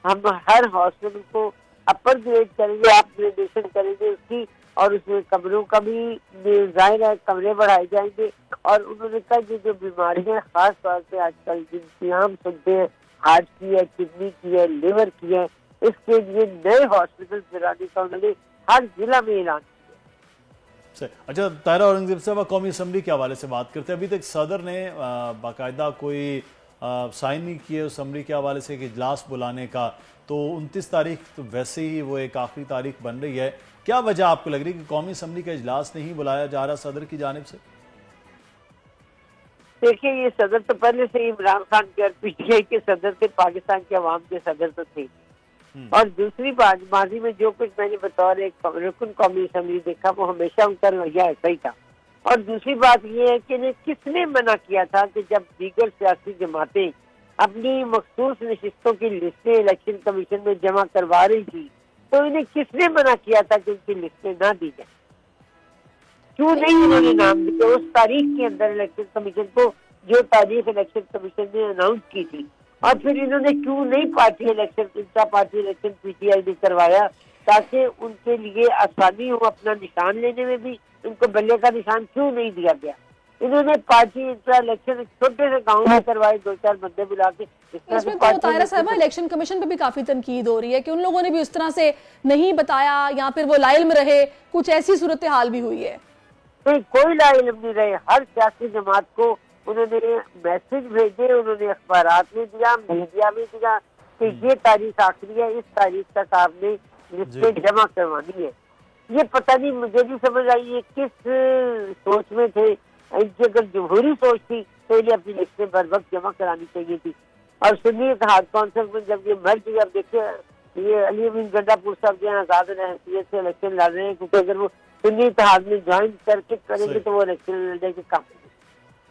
ہم ہر ہاسپٹل کو اپر گریڈ کریں گے، اپ گریڈیشن کریں گے اس کی، اور اس میں کمروں کا بھی ظاہر ہے کمرے بڑھائے جائیں گے. اور انہوں نے کہا کہ جو بیماریاں خاص طور پہ آج کل جن کی ہم سنتے ہیں ہارٹ کی ہے، کڈنی کی ہے، لیور کی ہے، اس کے لیے نئے ہاسپٹل بنانے کا انہوں نے ہر ضلع میں اعلان کیا. اچھا طاہرہ اورنگزیب صاحب، قومی اسمبلی کے حوالے سے بات کرتے ہیں. ابھی تک صدر نے باقاعدہ کوئی سائن نہیں کیے اسمبلی کے حوالے سے کہ اجلاس بلانے کا، تو 29 تاریخ تو ویسے ہی وہ ایک آخری تاریخ بن رہی ہے. کیا وجہ آپ کو لگ رہی ہے کہ قومی اسمبلی کا اجلاس نہیں بلایا جا رہا صدر کی جانب سے؟ دیکھیں یہ صدر تو پہلے سے عمران خان کے اور پی ٹی آئی کے صدر تھے، پاکستان کے عوام کے صدر تو تھے. اور دوسری بات، ماضی میں جو کچھ میں نے بطور ایک رکن قومی اسمبلی دیکھا وہ ہمیشہ ان کا رویہ ایسا ہی تھا. اور دوسری بات یہ ہے کہ کس نے منع کیا تھا کہ جب دیگر سیاسی جماعتیں اپنی مخصوص نشستوں کی لسٹیں الیکشن کمیشن میں جمع کروا رہی تھی تو انہیں کس نے منع کیا تھا کہ ان کی لسٹیں نہ دی جائیں؟ کیوں نہیں انہوں نے نام دیے اس تاریخ کے اندر الیکشن کمیشن کو، جو تاریخ الیکشن کمیشن نے اناؤنس کی تھی؟ اور پھر انہوں نے کیوں نہیں party election P T I نے کروایا تاکہ ان کے لیے آسانی ہو اپنا نشان لینے میں بھی؟ ان کو بلے کا نشان کیوں نہیں دیا گیا؟ انہوں نے پارٹی الیکشن چھوٹے سے گاؤں میں کروائے، 2-4 بندے بلا کے. اس میں تو طاہرہ صاحبہ الیکشن کمیشن پہ بھی کافی تنقید ہو رہی ہے کہ ان لوگوں نے بھی اس طرح سے نہیں بتایا یا پھر وہ لا علم رہے، کچھ ایسی صورتحال بھی ہوئی ہے. کوئی لا علم نہیں رہے. ہر سیاسی جماعت کو انہوں نے میسج بھیجے، انہوں نے اخبارات میں دیا، میڈیا میں دیا کہ یہ تاریخ آخری ہے، اس تاریخ تک آپ نے لسٹیں جمع کروانی ہے. یہ پتہ نہیں، مجھے بھی سمجھ آئی یہ کس سوچ میں تھے. ان کی اگر جمہوری سوچ تھی تو انہیں اپنی لسٹیں بر وقت جمع کرانی چاہیے تھی. اور سنی اتحاد کونسل میں جب یہ مرج ہوئی، اب دیکھیں یہ علی امین گنڈا پور صاحب جو ہیں آزاد حیثیت سے الیکشن لڑ رہے ہیں، کیونکہ اگر وہ سنی اتحاد میں جوائن کر کے کریں گے تو وہ الیکشن لڑنے کے کام.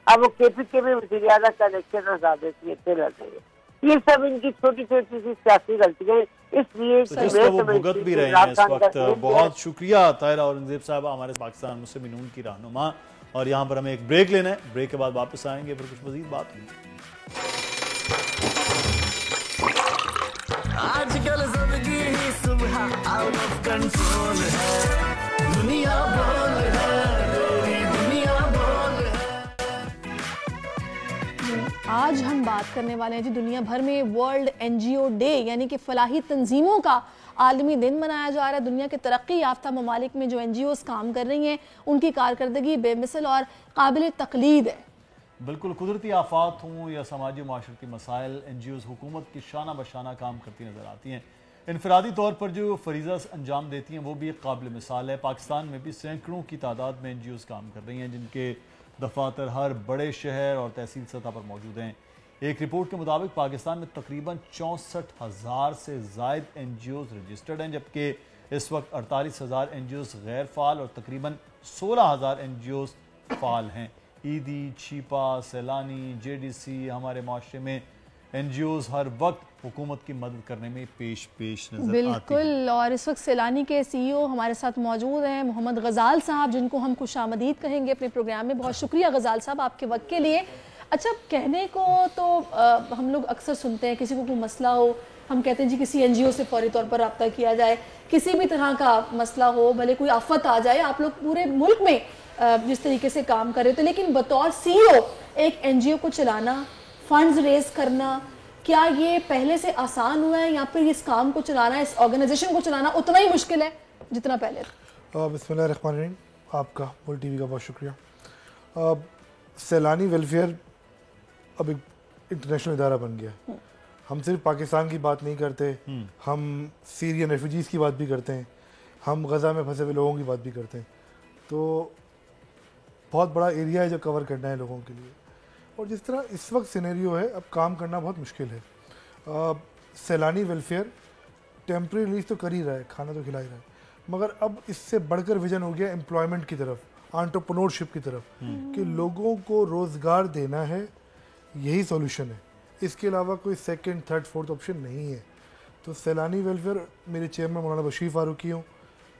اب وہ کے پی کے میں وزیر اعلیٰ کا الیکشن آزاد حیثیت سے لڑ رہے ہیں. یہ سب ان کی چھوٹی چھوٹی سی سیاسی غلطیاں ہیں، اس لیے بھگت بھی رہے ہیں اس وقت. بہت شکریہ طاہرہ اورنگزیب صاحب، ہمارے پاکستان مسلم نون کی رہنما. اور یہاں پر ہمیں ایک بریک لینا ہے، بریک کے بعد واپس آئیں گے، پھر کچھ مزید بات ہوگی. آج کل زندگی ہی صبح آؤٹ آف کنٹرول ہے، دنیا بول ہے، میری دنیا بول ہے. آج ہم بات کرنے والے ہیں جی دنیا بھر میں ورلڈ این جی او ڈے، یعنی کہ فلاحی تنظیموں کا عالمی دن منایا جا رہا ہے. دنیا کے ترقی یافتہ ممالک میں جو این جی اوز کام کر رہی ہیں ان کی کارکردگی بے مثل اور قابل تقلید ہے. بالکل، قدرتی آفات ہوں یا سماجی معاشرتی مسائل، این جی اوز حکومت کی شانہ بشانہ کام کرتی نظر آتی ہیں. انفرادی طور پر جو فریضہ انجام دیتی ہیں وہ بھی ایک قابل مثال ہے. پاکستان میں بھی سینکڑوں کی تعداد میں این جی اوز کام کر رہی ہیں جن کے دفاتر ہر بڑے شہر اور تحصیل سطح پر موجود ہیں. ایک رپورٹ کے مطابق پاکستان میں تقریباً 64,000 سے زائد این جی اوز رجسٹرڈ ہیں، جبکہ اس وقت 48,000 این جی اوز غیر فعال اور تقریباً 16,000 این جی اوز فعال ہیں. عیدی، Chhipa, Saylani, J D C, ہمارے معاشرے میں این جی اوز ہر وقت حکومت کی مدد کرنے میں پیش نظر آتی ہیں. بالکل، اور اس وقت سیلانی کے سی ای او ہمارے ساتھ موجود ہیں محمد غزال صاحب، جن کو ہم خوش آمدید کہیں گے اپنے پروگرام میں. بہت شکریہ غزال صاحب آپ کے وقت کے لیے. اچھا، کہنے کو تو ہم لوگ اکثر سنتے ہیں کسی کو کوئی مسئلہ ہو ہم کہتے ہیں جی کسی این جی او سے فوری طور پر رابطہ کیا جائے. کسی بھی طرح کا مسئلہ ہو، بھلے کوئی آفت آ جائے، آپ لوگ پورے ملک میں جس طریقے سے کام کر رہے تھے، لیکن بطور سی ای او ایک این جی او کو چلانا، فنڈز ریز کرنا، کیا یہ پہلے سے آسان ہوا ہے یا پھر اس کام کو چلانا، اس آرگنائزیشن کو چلانا اتنا ہی مشکل ہے جتنا پہلے تھا؟ بسم اللہ الرحمن الرحیم. آپ کا مول ٹی وی کا بہت شکریہ. سیلانی ویلفیئر اب ایک انٹرنیشنل ادارہ بن گیا ہے. ہم صرف پاکستان کی بات نہیں کرتے، ہم سیرین ریفیوجیز کی بات بھی کرتے ہیں، ہم غزہ میں پھنسے ہوئے لوگوں کی بات بھی کرتے ہیں. تو بہت بڑا ایریا ہے جو کور کرنا ہے لوگوں کے لیے. اور جس طرح اس وقت سینیریو ہے، اب کام کرنا بہت مشکل ہے. سیلانی ویلفیئر ٹیمپری ریلیز تو کر ہی رہا ہے، کھانا تو کھلا ہی رہا ہے، مگر اب اس سے بڑھ کر ویژن ہو گیا امپلائمنٹ کی طرف، انٹرپرنورشپ کی طرف، کہ لوگوں کو روزگار دینا ہے. یہی سولوشن ہے، اس کے علاوہ کوئی سیکنڈ، تھرڈ، فورتھ آپشن نہیں ہے. تو سیلانی ویلفیئر، میرے چیئرمین مولانا بشیر فاروقی ہوں،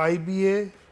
IBA,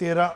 13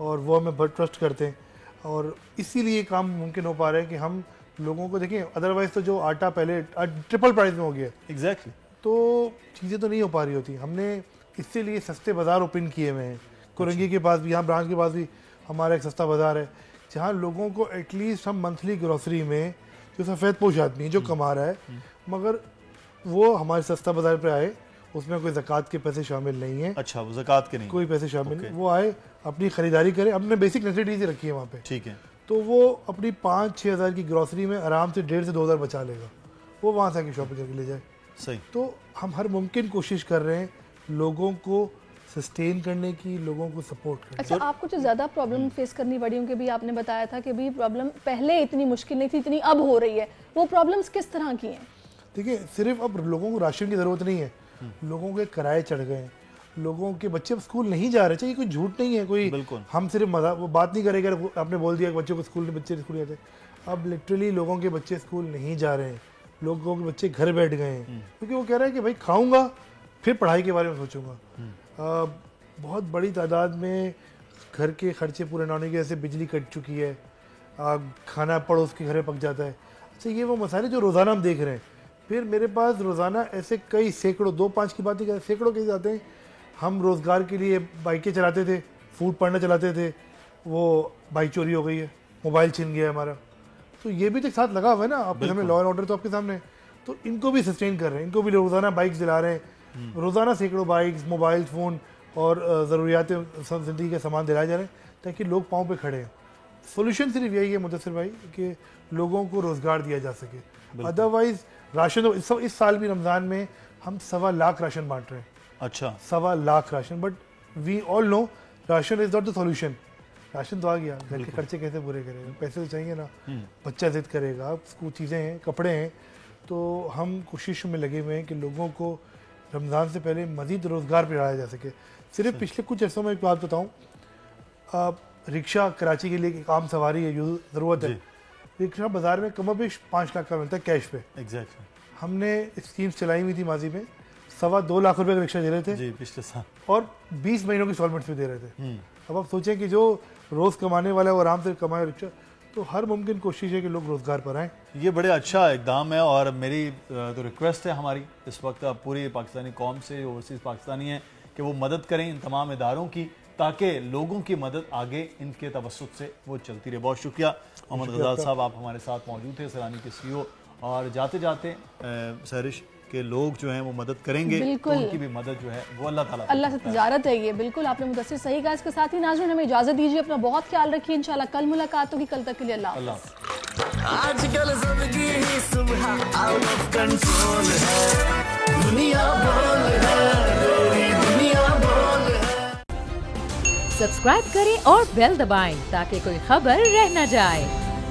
اور وہ ہمیں بہت ٹرسٹ کرتے ہیں, اور اسی لیے کام ممکن ہو پا رہا ہے کہ ہم لوگوں کو دیکھیں. ادروائز تو جو آٹا پہلے ٹرپل پرائز میں ہو گیا, ایگزیکٹلی, تو چیزیں تو نہیں ہو پا رہی ہوتی. ہم نے اسی لیے سستے بازار اوپن کیے ہوئے ہیں. کورنگی کے پاس بھی, یہاں برانچ کے پاس بھی ہمارا ایک سستا بازار ہے, جہاں لوگوں کو ایٹ لیسٹ ہم منتھلی گروسری میں, جو سفید پوش آدمی جو کما رہا ہے مگر وہ ہمارے سستا بازار پہ آئے, اس میں کوئی زکوٰۃ کے پیسے شامل نہیں ہیں. اچھا, وہ زکوٰۃ کے نہیں, کوئی پیسے شامل نہیں, وہ آئے اپنی خریداری کرے. ہم نے بیسک نیسیٹیز ہی رکھی ہے وہاں پہ, ٹھیک ہے, تو وہ اپنی 5-6 ہزار کی گروسری میں آرام سے 1,500 سے 2,000 بچا لے گا. وہ وہاں سے آ کے شاپنگ کر کے لے جائے. صحیح. تو ہم ہر ممکن کوشش کر رہے ہیں لوگوں کو سسٹین کرنے کی, لوگوں کو سپورٹ کرنے کی. اچھا, آپ کو جو زیادہ پرابلم فیس کرنی پڑی ہوں, کہ بھی آپ نے بتایا تھا کہ بھی پرابلم پہلے اتنی مشکل نہیں تھی, اتنی اب ہو رہی ہے, وہ پرابلمس کس طرح کی ہیں؟ دیکھیں, صرف اب لوگوں کو راشن کی ضرورت نہیں ہے, لوگوں کے کرائے چڑھ گئے ہیں, لوگوں کے بچے اسکول نہیں جا رہے. چاہیے کوئی جھوٹ نہیں ہے, کوئی ہم صرف وہ بات نہیں کرے گا. آپ نے بول دیا کہ بچوں کو اسکول جاتے, اب لٹرلی لوگوں کے بچے اسکول نہیں جا رہے ہیں, لوگوں کے بچے گھر بیٹھ گئے ہیں, کیونکہ وہ کہہ رہے ہیں کہ بھائی کھاؤں گا پھر پڑھائی کے بارے میں سوچوں گا. بہت بڑی تعداد میں گھر کے خرچے پورے نہ ہونے کی وجہ سے بجلی کٹ چکی ہے, کھانا پڑوس کے گھر پک جاتا ہے. اچھا, یہ وہ مسائل جو روزانہ ہم دیکھ رہے ہیں. پھر میرے پاس روزانہ ایسے کئی سینکڑوں, 2-5 کی بات نہیں کرتے, سینکڑوں کیس آتے ہیں. ہم روزگار کے لیے بائکیں چلاتے تھے, فوڈ پانڈا چلاتے تھے, وہ بائک چوری ہو گئی ہے, موبائل چھن گیا ہے ہمارا. تو یہ بھی تو ایک ساتھ لگا ہوا ہے نا آپ کے سامنے, لا اینڈ آرڈر تو آپ کے سامنے. تو ان کو بھی سسٹین کر رہے ہیں, ان کو بھی روزانہ بائکس دلا رہے ہیں, روزانہ سینکڑوں بائکس, موبائل فون اور ضروریات زندگی کا سامان دلائے جا رہے ہیں, تاکہ لوگ پاؤں پہ کھڑے ہیں. سولوشن صرف یہی ہے مدثر بھائی کہ لوگوں کو روزگار دیا جا سکے. ادروائز راشن, اس سال بھی رمضان میں ہم 1.25 لاکھ راشن بانٹ رہے ہیں. اچھا, 1.25 lakh ration. But we all know ration is not the solution. Ration تو آ گیا, گھر کے خرچے کیسے پورے کرے گا, پیسے تو چاہیے نا, بچہ ضد کرے گا, کچھ چیزیں ہیں, کپڑے ہیں. تو ہم کوشش میں لگے ہوئے ہیں کہ لوگوں کو رمضان سے پہلے مزید روزگار پہ لایا جا سکے. صرف پچھلے کچھ عرصوں میں ایک بات بتاؤں, رکشہ کراچی کے لیے ایک عام سواری ہے, جو ضرورت ہے, رکشہ بازار میں کم و بیش 5 لاکھ کا ملتا ہے کیش پہ. ایگزیکٹلی. ہم نے اسکیمز چلائی ہوئی تھی ماضی میں, 2.25 لاکھ روپے کا رکشہ دے رہے تھے جی پچھلے سال, اور 20 مہینوں کی انسٹالمنٹس بھی دے رہے تھے. اب آپ سوچیں کہ جو روز کمانے والا ہے وہ آرام سے کمائے رکشہ. تو ہر ممکن کوشش ہے کہ لوگ روزگار پر آئیں. یہ بڑے اچھا اقدام ہے, اور میری تو ریکویسٹ ہے ہماری اس وقت پوری پاکستانی قوم سے, اوورسیز پاکستانی ہیں, کہ وہ مدد کریں ان تمام اداروں کی, تاکہ لوگوں کی مدد آگے ان کے توسط سے وہ چلتی رہے. بہت شکریہ محمد غزال صاحب, آپ ہمارے ساتھ موجود تھے, سیلانی کے CEO. اور جاتے جاتے سہرش کہ لوگ جو ہیں وہ مدد کریں گے, تو ان کی بھی مدد جو ہے وہ اللہ تعالیٰ, اللہ سے تجارت ہے یہ. بالکل آپ نے مدثر صحیح کہا. اس کے ساتھ ہی ناظرین ہمیں اجازت دیجیے, اپنا بہت خیال رکھیے. انشاءاللہ کل ملاقات ہوگی, کل تک کے لیے اللہ حافظ. آج کل زندگی ہی صبح آؤٹ آف کنٹرول ہے, دنیا بول ہے, میری دنیا بول ہے. سبسکرائب کریں اور بیل دبائیں تاکہ کوئی خبر رہ نہ جائے.